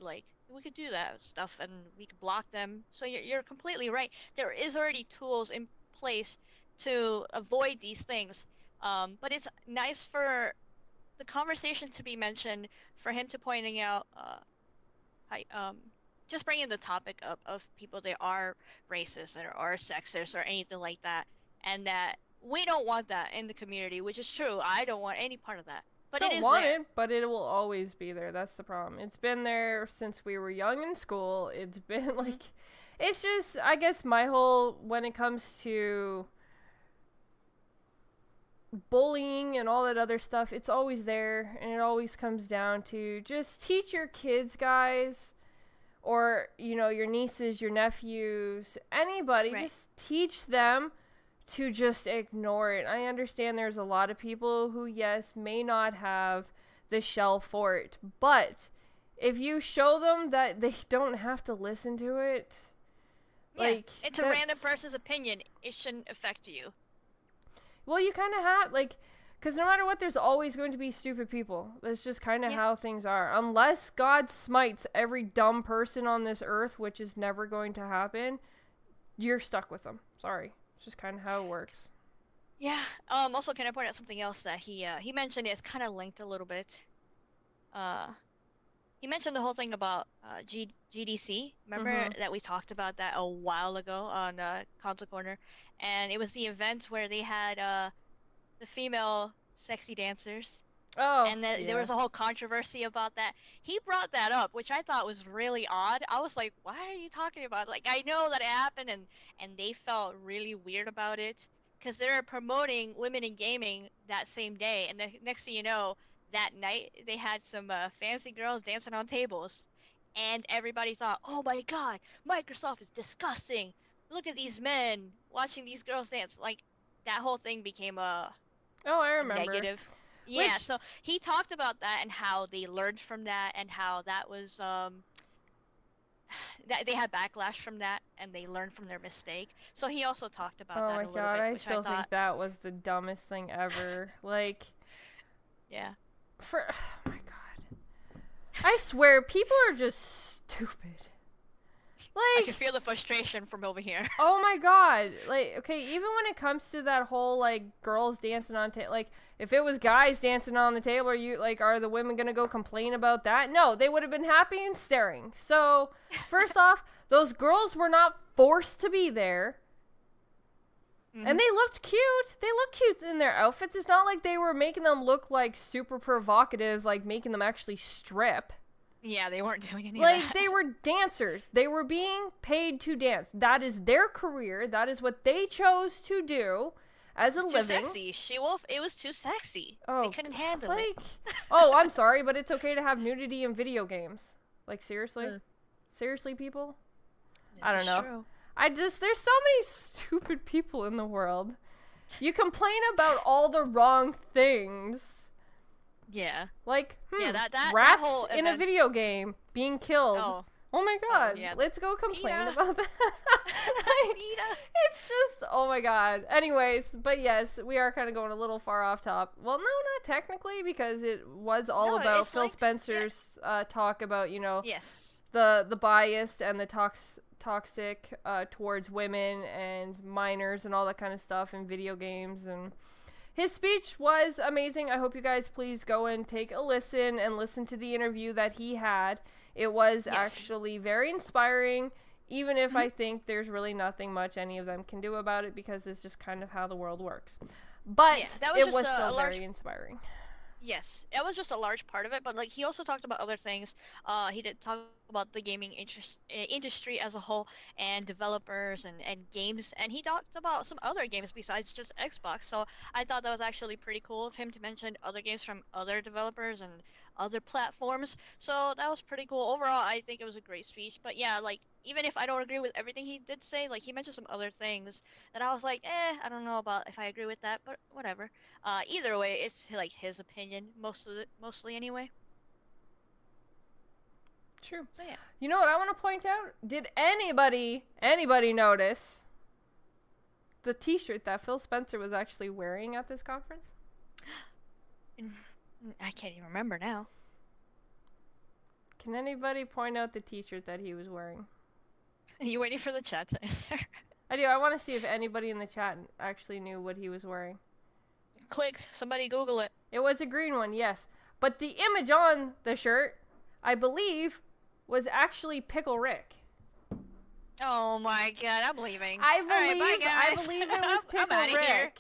do that stuff, and we could block them. So you're completely right. There is already tools in place to avoid these things. But it's nice for the conversation to be mentioned, for him to pointing out, just bringing the topic up of people that are racist or sexist or anything like that, and that we don't want that in the community, which is true. I don't want any part of that. But it is there. But it will always be there. That's the problem. It's been there since we were young in school. It's been like, it's just, I guess my whole, when it comes to bullying and all that other stuff, it's always there, and it always comes down to just teach your kids, guys, or, you know, your nieces, your nephews, anybody, Right. just teach them to just ignore it. I understand there's a lot of people who, yes, may not have the shell for it, but if you show them that they don't have to listen to it, Yeah. like, It's a random person's opinion. It shouldn't affect you. well, you kind of have, like, because no matter what, there's always going to be stupid people. That's just kind of how things are. Unless God smites every dumb person on this earth, which is never going to happen, you're stuck with them. Sorry. It's just kind of how it works. Yeah. Also, can I point out something else that he mentioned? It's kind of linked a little bit. He mentioned the whole thing about GDC. Remember that we talked about that a while ago on Console Corner, and it was the event where they had the female sexy dancers, Oh, and there was a whole controversy about that. He brought that up, which I thought was really odd. I was like, why are you talking about it? Like, I know that it happened, and they felt really weird about it because they're promoting women in gaming that same day, and the next thing you know, that night they had some fancy girls dancing on tables, and everybody thought, oh my god, Microsoft is disgusting. Look at these men watching these girls dance. Like, that whole thing became I a remember. negative. Yeah, Which, so he talked about that and how they learned from that and how that was that they had backlash from that and they learned from their mistake. So he also talked about oh that my a little god, bit, I which I still think thought, that was the dumbest thing ever. Like, yeah. oh my god. I swear, people are just stupid. I Like, can feel the frustration from over here. oh my god. Like, okay, even when it comes to that whole, like, girls dancing on like, if it was guys dancing on the table, are the women gonna go complain about that? No, they would have been happy and staring. So, first off, those girls were not forced to be there. And they looked cute. They looked cute in their outfits. It's not like they were making them look, like, super provocative, like, making them actually strip. Yeah, they weren't doing any of Like, that. they were dancers. They were being paid to dance. That is their career. That is what they chose to do as a living. Too sexy. Shewulf, it was too sexy. Oh, They couldn't handle it. Oh, I'm sorry, but it's okay to have nudity in video games. Like, seriously? Seriously, people? I don't know. True. There's so many stupid people in the world. You complain about all the wrong things. Yeah. Like, that rats whole in a event... video game being killed. Oh my god, yeah. let's go complain PETA. about that. It's just, oh my god. Anyways, but yes, we are kind of going a little far off top. Well, no, not technically, because it was all about Phil Spencer's talk about, you know, the biased and the toxic towards women and minors and all that kind of stuff in video games. And his speech was amazing. I hope you guys please go and take a listen and listen to the interview that he had. It was actually very inspiring, even if I think there's really nothing much any of them can do about it, because it's just kind of how the world works. But it was still very inspiring. Yes, it was just a large part of it, but like he also talked about other things. He did talk about the gaming industry as a whole and developers and games, and he talked about some other games besides just Xbox. So I thought that was actually pretty cool of him to mention other games from other developers and other platforms. So that was pretty cool. Overall, I think it was a great speech. But yeah, like even if I don't agree with everything he did say, like he mentioned some other things that I was like, I don't know about if I agree with that, but whatever. Either way, it's like his opinion, mostly anyway. True. So yeah. You know what I want to point out? Did anybody notice the t-shirt that Phil Spencer was actually wearing at this conference? I can't even remember now. Can anybody point out the t-shirt that he was wearing? Are you waiting for the chat to answer? I do. I want to see if anybody in the chat actually knew what he was wearing. Quick, somebody Google it. It was a green one, yes. But the image on the shirt, I believe, was actually Pickle Rick. Oh my god, I'm leaving. I believe it was Pickle Rick. Here.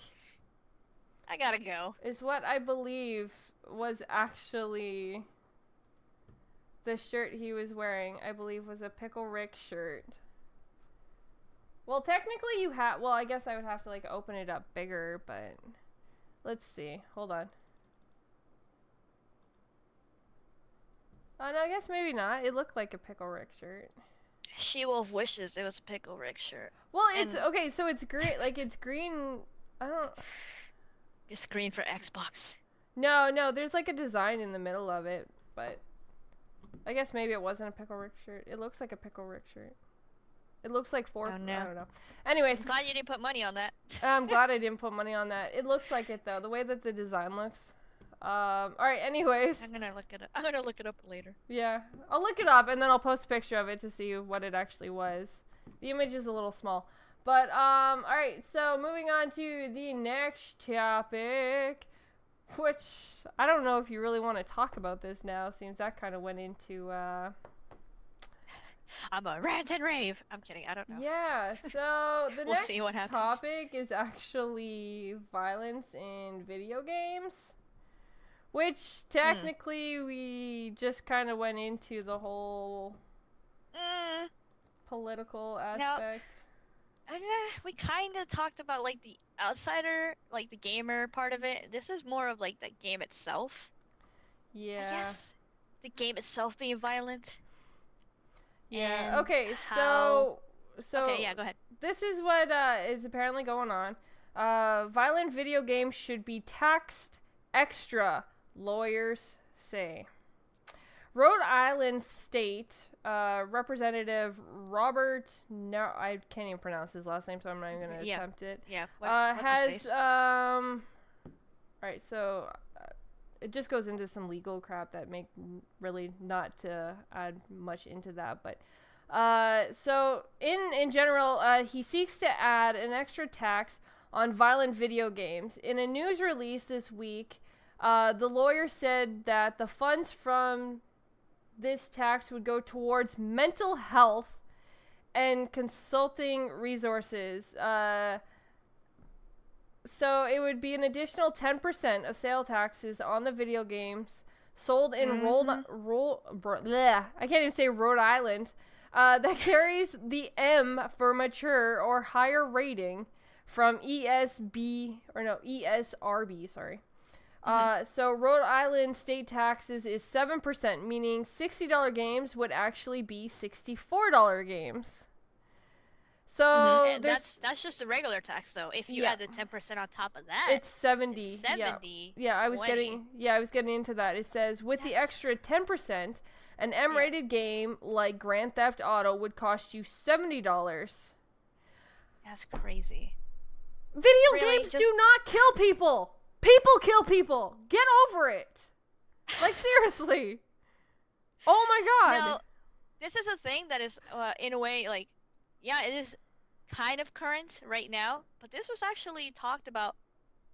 I gotta go. Is what I believe was actually the shirt he was wearing. I believe was a Pickle Rick shirt. Well, technically you have... Well, I guess I would have to, like, open it up bigger, but... Let's see. Hold on. No, I guess maybe not. It looked like a Pickle Rick shirt. Shewulf wishes it was a Pickle Rick shirt. Well, it's okay. So it's green. Like it's green. I don't. It's green for Xbox. No. There's like a design in the middle of it, but I guess maybe it wasn't a Pickle Rick shirt. It looks like a Pickle Rick shirt. It looks like Oh, no. I don't know. Anyways, I'm glad you didn't put money on that. I'm glad I didn't put money on that. It looks like it though. The way that the design looks. All right. Anyways. I'm gonna look it up. I'm gonna look it up later. Yeah, I'll look it up and then I'll post a picture of it to see what it actually was. The image is a little small, but all right. So moving on to the next topic, which I don't know if you really want to talk about this now. Seems that kind of went into. I'm a rant and rave. I'm kidding. I don't know. Yeah. So the We'll next see what happens. topic is actually violence in video games. Which, technically, we just kind of went into the whole political aspect. We kind of talked about, like, the outsider, like, the gamer part of it. This is more of, like, the game itself. Yeah. I guess. The game itself being violent. Yeah, okay, so... Okay, yeah, go ahead. This is what is apparently going on. Violent video games should be taxed extra, lawyers say. Rhode Island State Representative Robert, no, I can't even pronounce his last name, so I'm not even going to attempt it. Yeah, what's his face? Alright, so it just goes into some legal crap that make really not to add much into that, but so in general, he seeks to add an extra tax on violent video games. In a news release this week, the lawyer said that the funds from this tax would go towards mental health and consulting resources. So it would be an additional 10% of sale taxes on the video games sold in I can't even say Rhode Island, that carries the M for mature or higher rating from ESRB, sorry. So Rhode Island state taxes is 7%, meaning $60 games would actually be $64 games. So that's just the regular tax though. If you add the 10% on top of that, it's 70. It's 70. Yeah, I was getting into that. It says with the extra 10%, an M-rated game like Grand Theft Auto would cost you $70. That's crazy. Video games do not kill people. People kill people. Get over it. Like, seriously. Oh my god. Now, this is a thing that is, in a way, like, yeah, it is kind of current right now, but this was actually talked about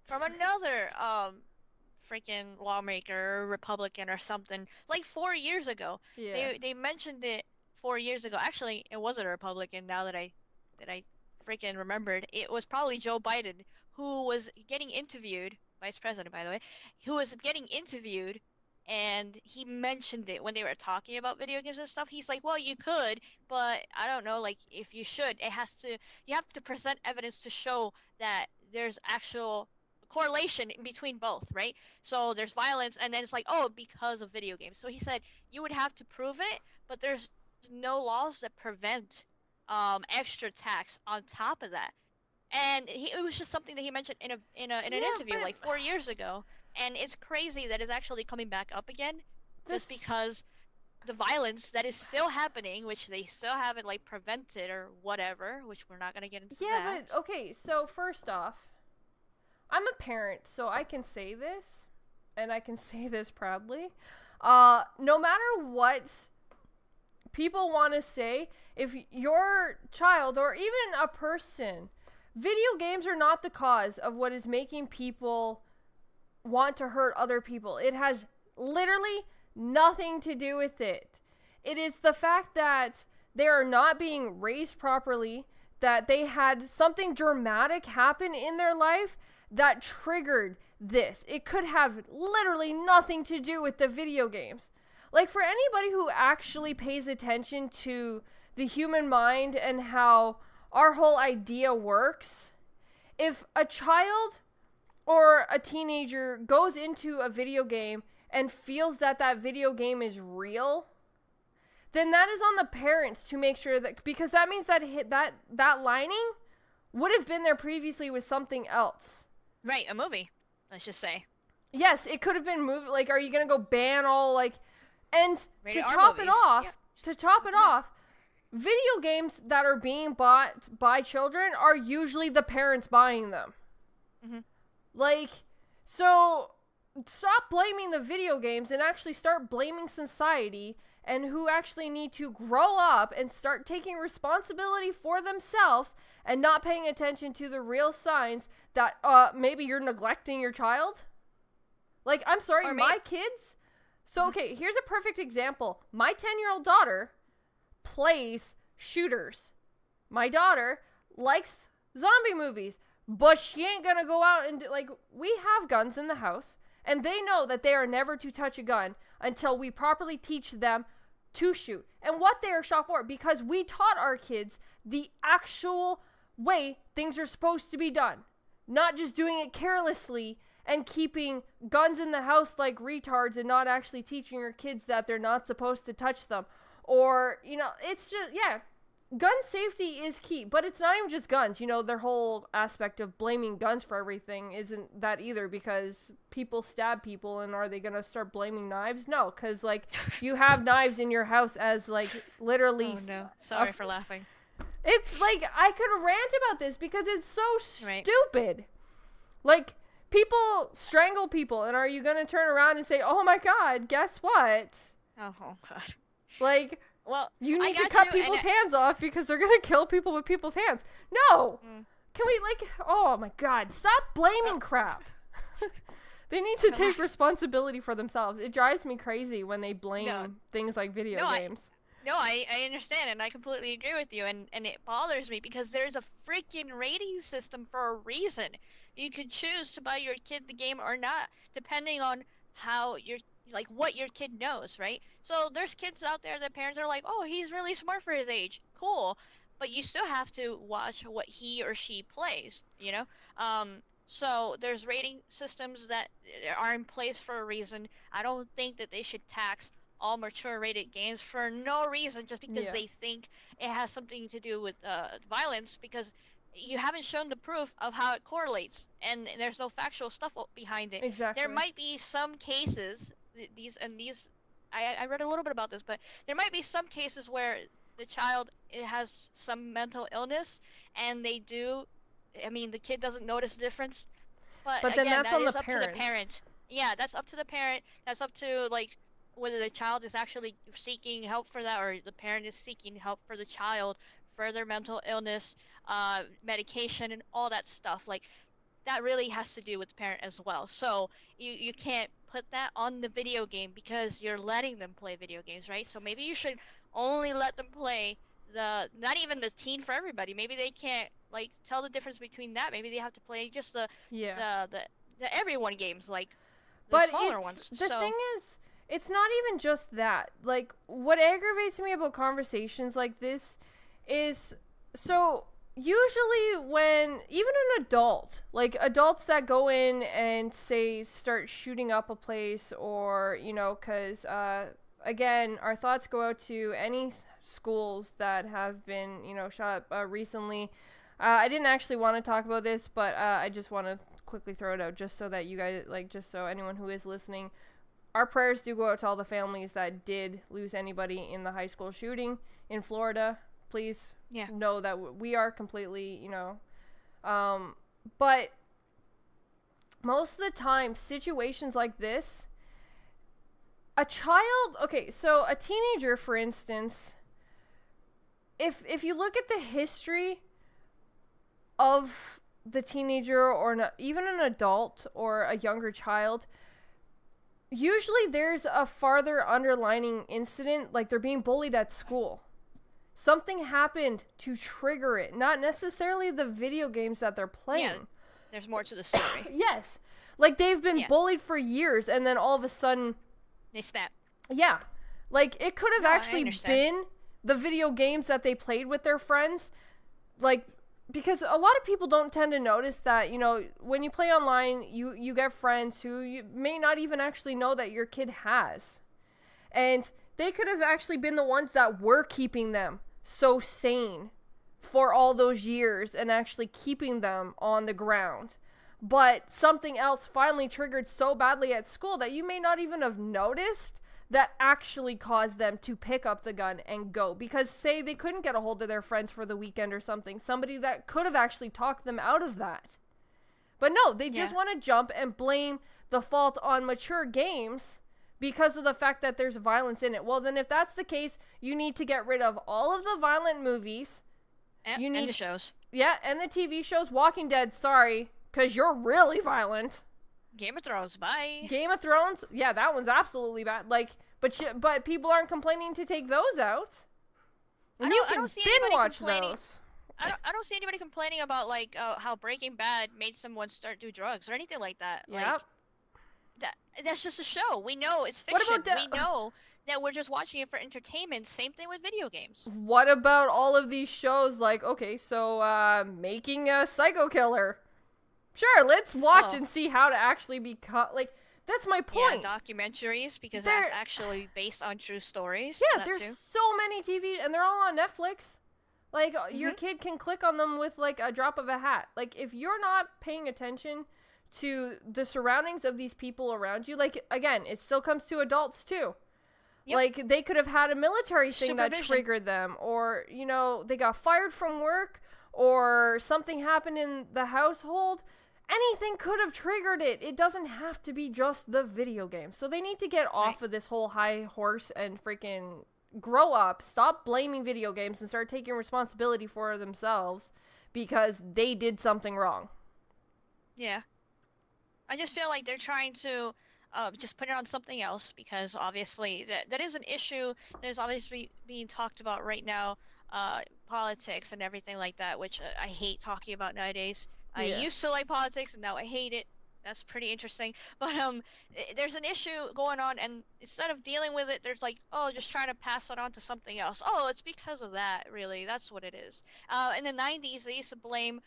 from another, freaking lawmaker, Republican or something, like 4 years ago. Yeah. They mentioned it 4 years ago. Actually, it wasn't a Republican, now that I freaking remembered. It was probably Joe Biden, who was getting interviewed, Vice President, by the way, who was getting interviewed, and he mentioned it when they were talking about video games and stuff. He's like, well, you could, but I don't know, like, if you should, you have to present evidence to show that there's actual correlation between both, right? So there's violence, and then it's like, oh, because of video games. So he said you would have to prove it, but there's no laws that prevent extra tax on top of that. And it was just something that he mentioned in an interview like 4 years ago, and it's crazy that it's actually coming back up again, just because the violence that is still happening, which they still haven't like prevented or whatever, which we're not gonna get into. Yeah, but okay. So first off, I'm a parent, so I can say this, and I can say this proudly. No matter what people want to say, if your child or even a person, video games are not the cause of what is making people want to hurt other people. It has literally nothing to do with it. It is the fact that they are not being raised properly, that they had something dramatic happen in their life that triggered this. It could have literally nothing to do with the video games. Like, for anybody who actually pays attention to the human mind and how our whole idea works, if a child or a teenager goes into a video game and feels that that video game is real, then that is on the parents to make sure that, because that means that that lining would have been there previously with something else. Right, a movie, let's just say. Yes, it could have been movie. Like, are you gonna go ban all, like, and Rated to R top movies. it off, Yeah. to top it off, video games that are being bought by children are usually the parents buying them. Mhm. Like, so stop blaming the video games and actually start blaming society and who actually need to grow up and start taking responsibility for themselves and not paying attention to the real signs that maybe you're neglecting your child. Like, I'm sorry, my kids. So, okay, here's a perfect example. My 10-year-old daughter plays shooters. My daughter likes zombie movies, but she ain't gonna go out and do, like, we have guns in the house, and they know that they are never to touch a gun until we properly teach them to shoot and what they are shot for, because we taught our kids the actual way things are supposed to be done, not just doing it carelessly and keeping guns in the house like retards and not actually teaching your kids that they're not supposed to touch them. Or, you know, it's just, yeah, gun safety is key, but it's not even just guns. You know, their whole aspect of blaming guns for everything isn't that either, because people stab people, and are they going to start blaming knives? No, because, like, you have knives in your house as, like, literally... Oh, no. Sorry for laughing. It's, like, I could rant about this because it's so Right. stupid. Like, people strangle people, and are you going to turn around and say, oh my god, guess what? Oh, God. Like... Well, you need I to got cut you, people's and hands off because they're going to kill people with people's hands. No! Can we, like, oh my god, stop blaming crap. They need to take responsibility for themselves. It drives me crazy when they blame things like video games. I understand, and I completely agree with you, and it bothers me because there's a freaking rating system for a reason. You can choose to buy your kid the game or not, depending on how like what your kid knows, right? So there's kids out there that parents are like, oh, he's really smart for his age. Cool. But you still have to watch what he or she plays, you know? So there's rating systems that are in place for a reason. I don't think that they should tax all mature rated games for no reason, just because they think it has something to do with violence, because you haven't shown the proof of how it correlates, and there's no factual stuff behind it. Exactly. There might be some cases, I read a little bit about this, but there might be some cases where the child has some mental illness, and the kid doesn't notice the difference. But then again, that's that on is the up to the parent. Yeah, that's up to the parent. That's up to, like, whether the child is actually seeking help for that, or the parent is seeking help for the child for their mental illness, medication, and all that stuff. Like, that really has to do with the parent as well. So you can't put that on the video game because you're letting them play video games, right? So maybe you should only let them play not even the teen for everybody. Maybe they can't, like, tell the difference between that. Maybe they have to play just the everyone games, like the smaller ones. The thing is, it's not even just that. Like, what aggravates me about conversations like this is, so usually when even an adult, like adults that go in and say start shooting up a place, or, you know, because again, our thoughts go out to any schools that have been, you know, shot up recently. I didn't actually want to talk about this, but I just want to quickly throw it out just so that you guys, like, just so anyone who is listening, our prayers do go out to all the families that did lose anybody in the high school shooting in Florida. Please know that we are completely, you know, but most of the time, situations like this, a child, okay, so a teenager, for instance, if you look at the history of the teenager, or even an adult or a younger child, usually there's a farther underlining incident, like they're being bullied at school. Something happened to trigger it, not necessarily the video games that they're playing. Yeah, there's more to the story. Yes. Like, they've been bullied for years, and then all of a sudden... they snap. Yeah. Like, it could have actually been the video games that they played with their friends. Like, because a lot of people don't tend to notice that, you know, when you play online, you get friends who you may not even actually know that your kid has. And they could have actually been the ones that were keeping them so sane for all those years and actually keeping them on the ground. But something else finally triggered so badly at school that you may not even have noticed that actually caused them to pick up the gun and go. Because say they couldn't get a hold of their friends for the weekend or something, somebody that could have actually talked them out of that. But no, they just want to jump and blame the fault on mature games because of the fact that there's violence in it. Well, then if that's the case, you need to get rid of all of the violent movies. And the shows. Yeah, and the TV shows. Walking Dead, sorry, because you're really violent. Game of Thrones, bye. Game of Thrones, yeah, that one's absolutely bad. Like, but people aren't complaining to take those out. And you can binge watch those. I don't see anybody complaining about like how Breaking Bad made someone start do drugs or anything like that. Yep. Like, that's just a show. We know it's fiction. We know that we're just watching it for entertainment. Same thing with video games. What about all of these shows? Like, okay, so making a psycho killer. Sure, let's watch and see how to actually become, like, that's my point. Yeah, documentaries, because that's actually based on true stories. Yeah, there's so many TV, and they're all on Netflix. Like, your kid can click on them with, like, a drop of a hat. Like, if you're not paying attention to the surroundings of these people around you, like, again, it still comes to adults, too. Yep. Like, they could have had a military thing that triggered them, or, you know, they got fired from work, or something happened in the household. Anything could have triggered it. It doesn't have to be just the video game. So they need to get off of this whole high horse and freaking grow up. Stop blaming video games and start taking responsibility for themselves because they did something wrong. Yeah. I just feel like they're trying to just put it on something else because obviously that is an issue. There's obviously being talked about right now, politics and everything like that, which I hate talking about nowadays. I used to like politics, and now I hate it. That's pretty interesting. But there's an issue going on, and instead of dealing with it, there's like, oh, just trying to pass it on to something else. Oh, it's because of that, really. That's what it is. In the 90s, they used to blame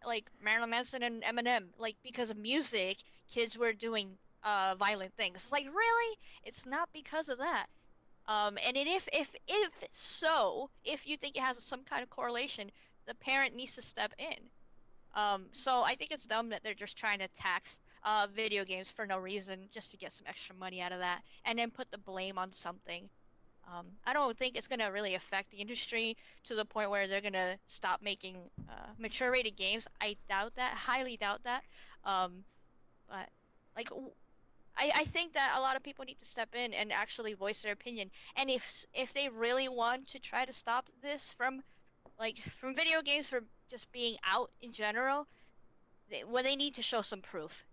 like Marilyn Manson and Eminem, like because of music, kids were doing violent things. It's like, really? It's not because of that. And if you think it has some kind of correlation, the parent needs to step in. So I think it's dumb that they're just trying to tax video games for no reason just to get some extra money out of that and then put the blame on something. I don't think it's going to really affect the industry to the point where they're going to stop making mature rated games. I doubt that, highly doubt that. But like I think that a lot of people need to step in and actually voice their opinion. And if they really want to try to stop this from video games for just being out in general, they need to show some proof,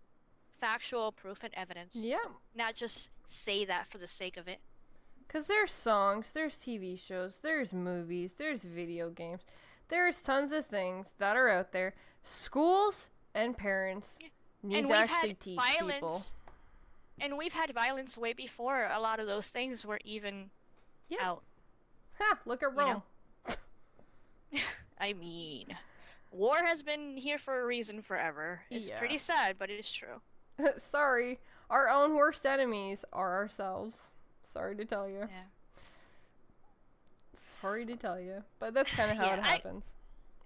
factual proof and evidence. Yeah. Not just say that for the sake of it. Because there's songs, there's TV shows, there's movies, there's video games. There's tons of things that are out there. Schools and parents need to actually teach people. And we've had violence way before a lot of those things were even out. Ha! Look at Rome. You know? I mean, war has been here for a reason forever. It's pretty sad, but it is true. Sorry. Our own worst enemies are ourselves. Sorry to tell you. Yeah. Sorry to tell you. But that's kind of how it happens.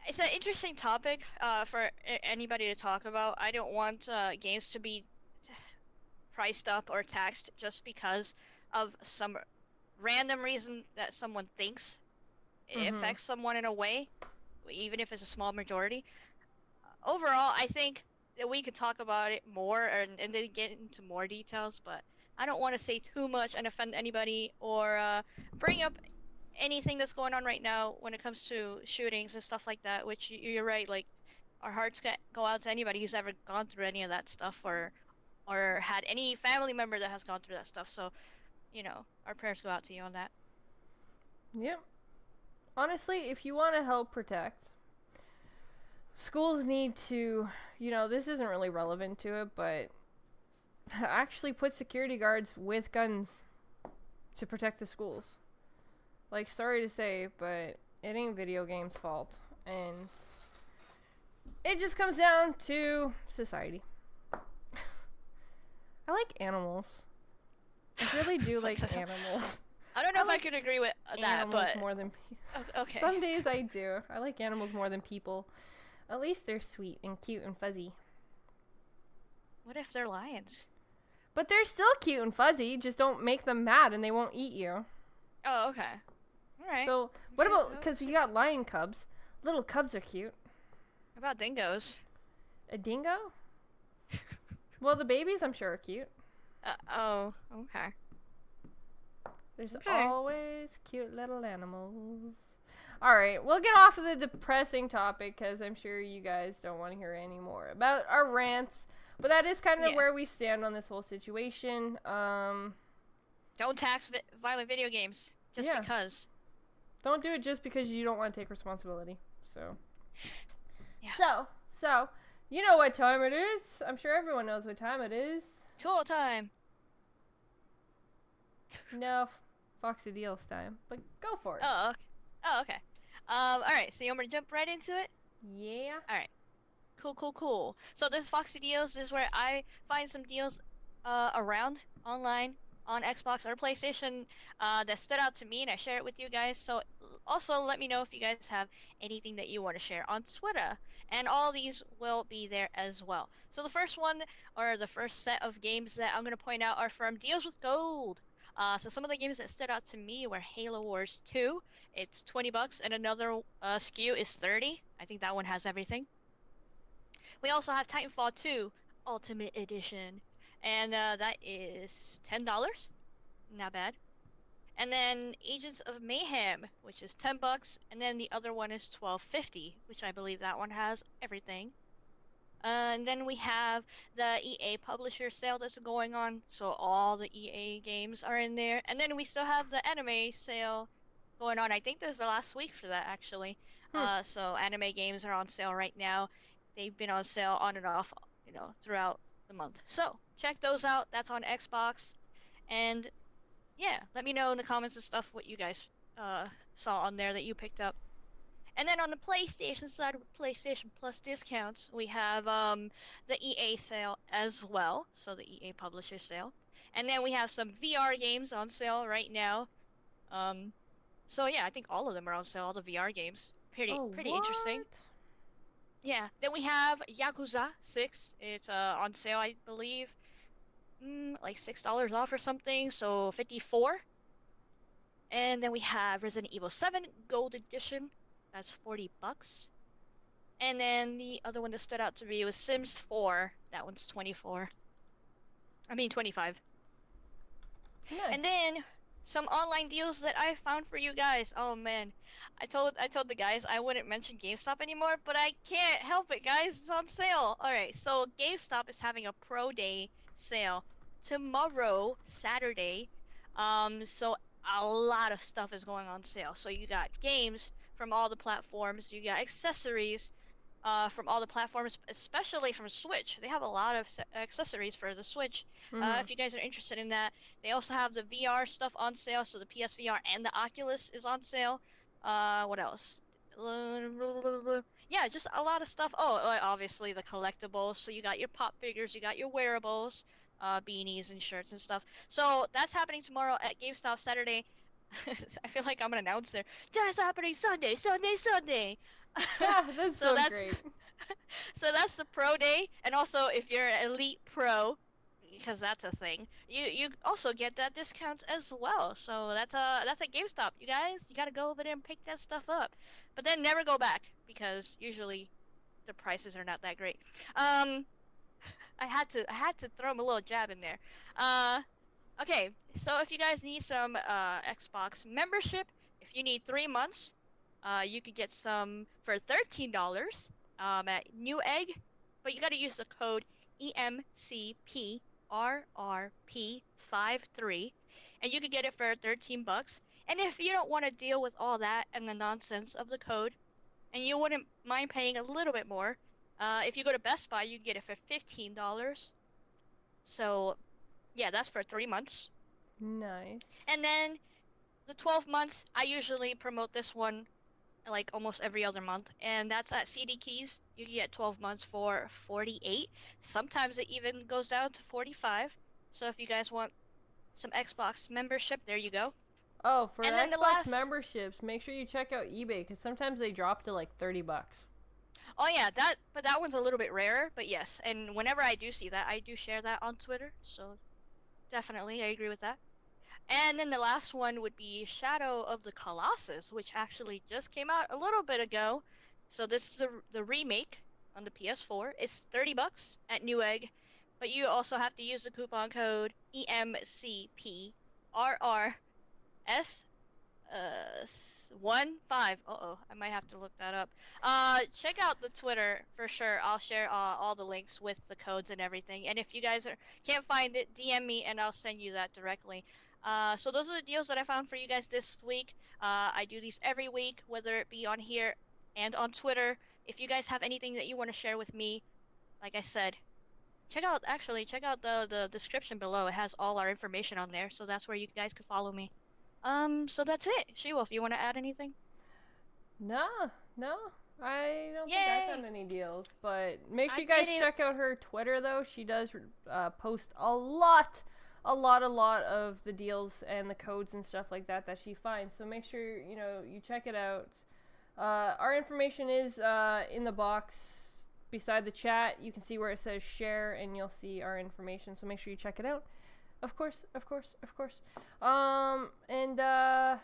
It's an interesting topic for anybody to talk about. I don't want games to be priced up or taxed just because of some random reason that someone thinks it affects someone in a way, even if it's a small majority. Overall, I think that we could talk about it more and then get into more details, but I don't want to say too much and offend anybody or bring up anything that's going on right now when it comes to shootings and stuff like that, which you're right, like, our hearts go out to anybody who's ever gone through any of that stuff or had any family member that has gone through that stuff, so, you know, our prayers go out to you on that. Yep. Honestly, if you want to help protect, schools need to, you know, this isn't really relevant to it, but actually put security guards with guns to protect the schools. Like, sorry to say, but it ain't video games' fault. And it just comes down to society. I like animals. I really do like animals. I don't know if I could agree with that, but more than okay. Some days I do. I like animals more than people. At least they're sweet and cute and fuzzy. What if they're lions? But they're still cute and fuzzy. Just don't make them mad and they won't eat you. Oh, okay. All right. So what about, because you got lion cubs. Little cubs are cute. What about dingoes? A dingo? Well, the babies I'm sure are cute. Oh, okay. There's always cute little animals. Alright, we'll get off of the depressing topic because I'm sure you guys don't want to hear any more about our rants. But that is kind of where we stand on this whole situation. Don't tax violent video games just because. Don't do it just because you don't want to take responsibility. So. Yeah. So, you know what time it is. I'm sure everyone knows what time it is. Tool time. No, Foxy Deals time. But go for it. Oh, okay. Oh, okay. Alright, so you want me to jump right into it? Yeah. Alright. Cool. So this is Foxy Deals. This is where I find some deals around online on Xbox or PlayStation that stood out to me, and I share it with you guys. So also let me know if you guys have anything that you want to share on Twitter, and all these will be there as well. So the first one, or the first set of games that I'm going to point out, are from Deals with Gold. So some of the games that stood out to me were Halo Wars 2. It's $20, and another SKU is $30. I think that one has everything. We also have Titanfall 2 Ultimate Edition, and that is $10. Not bad. And then Agents of Mayhem, which is $10, and then the other one is $12.50, which I believe that one has everything. And then we have the EA publisher sale that's going on, so all the EA games are in there. And then we still have the anime sale going on. I think this is the last week for that, actually. So anime games are on sale right now. They've been on sale on and off, throughout the month. So check those out. That's on Xbox. And yeah, let me know in the comments and stuff what you guys saw on there that you picked up. And then on the PlayStation side, with PlayStation Plus discounts, we have the EA sale as well, so the EA publisher sale. And then we have some VR games on sale right now. So yeah, I think all of them are on sale, all the VR games. Pretty interesting. Yeah, then we have Yakuza 6. It's on sale, I believe, like $6 off or something, so $54. And then we have Resident Evil 7 Gold Edition. That's $40. And then the other one that stood out to me was Sims 4. That one's $24. I mean $25. Nice. And then some online deals that I found for you guys. Oh man, I told the guys I wouldn't mention GameStop anymore, but I can't help it, guys. It's on sale. All right, so GameStop is having a Pro Day sale tomorrow, Saturday. So a lot of stuff is going on sale. So you got games from all the platforms. You got accessories from all the platforms, especially from Switch. They have a lot of accessories for the Switch. If you guys are interested in that. They also have the VR stuff on sale, so the PSVR and the Oculus is on sale. What else? Yeah, just a lot of stuff. Oh, obviously the collectibles. So you got your pop figures, you got your wearables, beanies and shirts and stuff. So that's happening tomorrow at GameStop. Saturday. I feel like I'm an announcer. That's happening Sunday. That's so great. So that's the Pro Day, and also if you're an Elite Pro, because that's a thing, you also get that discount as well. So that's at GameStop. You guys, you gotta go over there and pick that stuff up, but then never go back because usually the prices are not that great. I had to throw them a little jab in there. Okay, so if you guys need some Xbox membership, if you need 3 months, you could get some for $13 at Newegg, but you got to use the code EMCPRRP53, and you could get it for $13. And if you don't want to deal with all that and the nonsense of the code, and you wouldn't mind paying a little bit more, if you go to Best Buy, you can get it for $15. So yeah, that's for 3 months. Nice. And then the 12 months, I usually promote this one like almost every other month, and that's at CD Keys. You can get 12 months for 48. Sometimes it even goes down to 45. So if you guys want some Xbox membership, there you go. Oh, for And then the Xbox last, memberships, make sure you check out eBay because sometimes they drop to like $30. oh yeah, but that one's a little bit rarer, but yes. And whenever I do see that, I do share that on Twitter. So definitely, I agree with that. And then the last one would be Shadow of the Colossus, which actually just came out a little bit ago. So this is the remake on the PS4. It's $30 at Newegg, but you also have to use the coupon code EMCPRRS 15. Uh-oh, I might have to look that up. Check out the Twitter for sure. I'll share all the links with the codes and everything. And if you guys can't find it, DM me and I'll send you that directly. So those are the deals that I found for you guys this week. I do these every week, whether it be on here and on Twitter. If you guys have anything that you want to share with me, like I said, check out the description below. It has all our information on there, so that's where you guys can follow me. So that's it. Shewulf, you want to add anything? No, no. I don't think Yay! I found any deals, but make sure you guys check out her Twitter though. She does post a lot of the deals and the codes and stuff like that she finds. So make sure you check it out. Our information is in the box beside the chat. You can see where it says share, and you'll see our information. So make sure you check it out. Of course.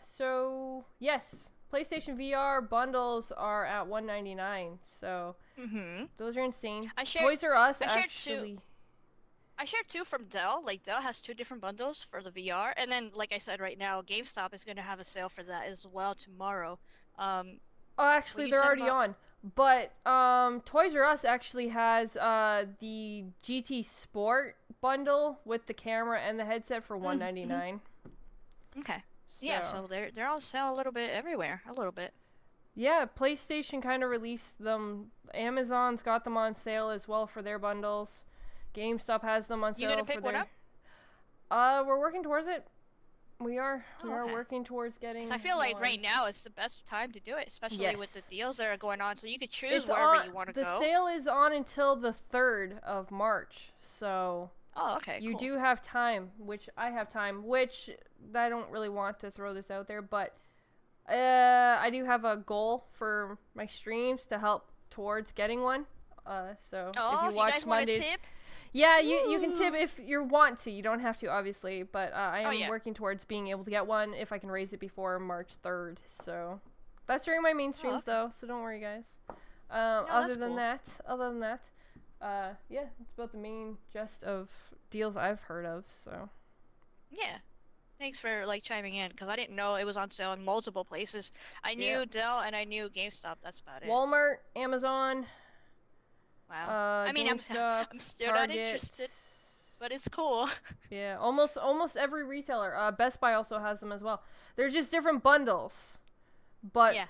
So yes, PlayStation VR bundles are at $199. So those are insane. Toys R Us actually. I shared two from Dell. Like Dell has two different bundles for the VR, and then like I said, right now GameStop is going to have a sale for that as well tomorrow. Oh, actually, they're already on. But Toys R Us actually has the GT Sport bundle with the camera and the headset for $199. Okay. So. Yeah, so they're on sale a little bit everywhere, a little bit. Yeah, PlayStation kind of released them. Amazon's got them on sale as well for their bundles. GameStop has them on sale. You gonna pick one up? We're working towards it. We are working towards getting. I feel like right now is the best time to do it, especially with the deals that are going on. So you could choose wherever you want to go. The sale is on until the 3rd of March, so. Oh, okay. You do have time, which I have time, which I don't really want to throw this out there, but I do have a goal for my streams to help towards getting one. So if you watch Monday. Want to tip? Yeah, you can tip if you want to. You don't have to, obviously, but I am working towards being able to get one if I can raise it before March 3rd. So that's during my main streams, though, so don't worry, guys. Other than that, yeah, it's about the main gist of deals I've heard of, so. Yeah. Thanks for, chiming in, because I didn't know it was on sale in multiple places. I knew Dell and I knew GameStop, that's about it. Walmart, Amazon. Wow. I mean, GameStop, I'm still Target. not interested, but it's cool. Yeah, almost every retailer. Best Buy also has them as well. They're just different bundles, but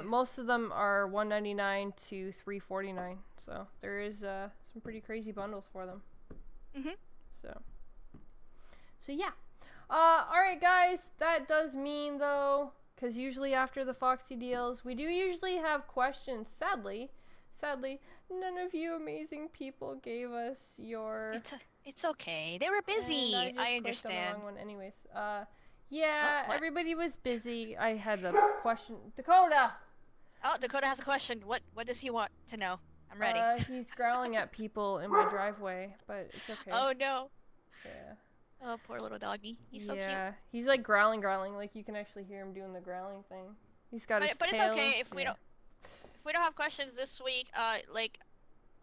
most of them are $199 to $349. So there is some pretty crazy bundles for them. So yeah. All right, guys. That does mean though, because usually after the Foxy deals, we do usually have questions. Sadly, none of you amazing people gave us your. It's okay. They were busy. I understand. On the wrong one, anyways. Yeah, everybody was busy. I had the question. Dakota. Oh, Dakota has a question. What does he want to know? I'm ready. He's growling at people in my driveway, but it's okay. Oh no. Yeah. Oh, poor little doggy. He's so cute. Yeah, he's like growling. Like you can actually hear him doing the growling thing. He's got his tail. But it's okay if we don't. If we don't have questions this week, like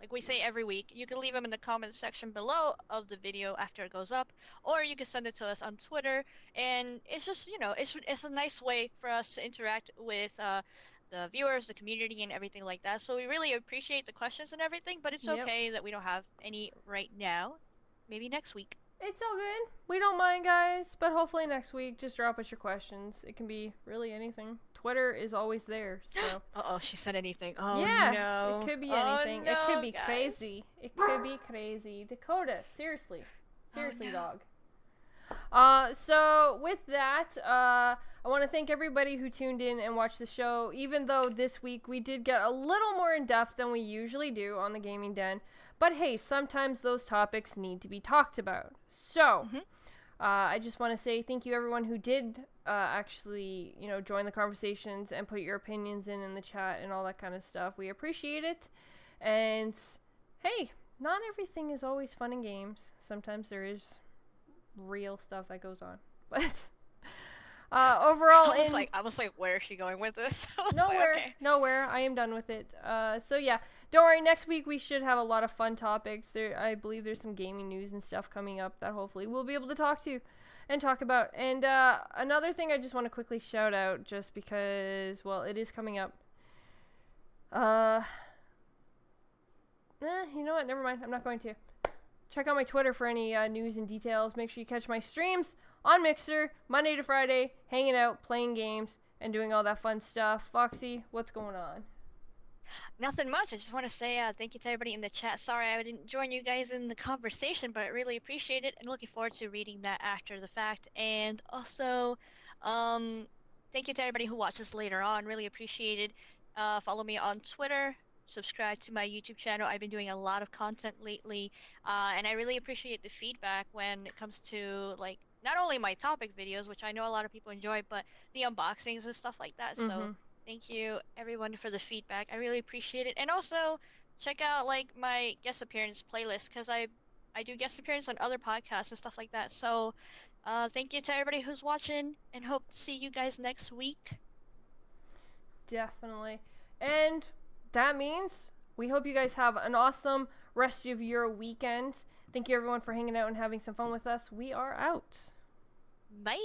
we say every week, you can leave them in the comment section below of the video after it goes up, or you can send it to us on Twitter. And it's just, it's a nice way for us to interact with the viewers, the community, and everything like that. So we really appreciate the questions and everything, but it's okay that we don't have any right now. Maybe next week. It's all good. We don't mind, guys, but hopefully next week, just drop us your questions. It can be really anything. Twitter is always there, so. Uh-oh, she said anything. Oh, yeah, no. It could be anything. No, it could be guys. crazy. It could be crazy. Dakota, seriously. Seriously, dog. So with that, I want to thank everybody who tuned in and watched the show. Even though this week we did get a little more in depth than we usually do on the Gaming Den, but hey, sometimes those topics need to be talked about. So, I just want to say thank you everyone who did actually, join the conversations and put your opinions in the chat and all that kind of stuff. We appreciate it. And hey, not everything is always fun and games. Sometimes there is real stuff that goes on, but overall, I was like, where is she going with this? Nowhere, like, okay. Nowhere. I am done with it. So yeah, don't worry. Next week we should have a lot of fun topics. I believe there's some gaming news and stuff coming up that hopefully we'll be able to talk about. And another thing I just want to quickly shout out, just because, well, it is coming up. You know what? Never mind. I'm not going to. Check out my Twitter for any news and details. Make sure you catch my streams on Mixer, Monday to Friday, hanging out, playing games, and doing all that fun stuff. Foxy, what's going on? Nothing much. I just want to say thank you to everybody in the chat. Sorry I didn't join you guys in the conversation, but I really appreciate it and looking forward to reading that after the fact. And also, thank you to everybody who watches later on. Really appreciate it. Follow me on Twitter. Subscribe to my YouTube channel. I've been doing a lot of content lately, and I really appreciate the feedback when it comes to like not only my topic videos, which I know a lot of people enjoy, but the unboxings and stuff like that. So thank you everyone for the feedback. I really appreciate it. And also check out like my guest appearance playlist, because I do guest appearance on other podcasts and stuff like that. So thank you to everybody who's watching, and hope to see you guys next week. Definitely. And that means we hope you guys have an awesome rest of your weekend. Thank you everyone for hanging out and having some fun with us. We are out. Bye.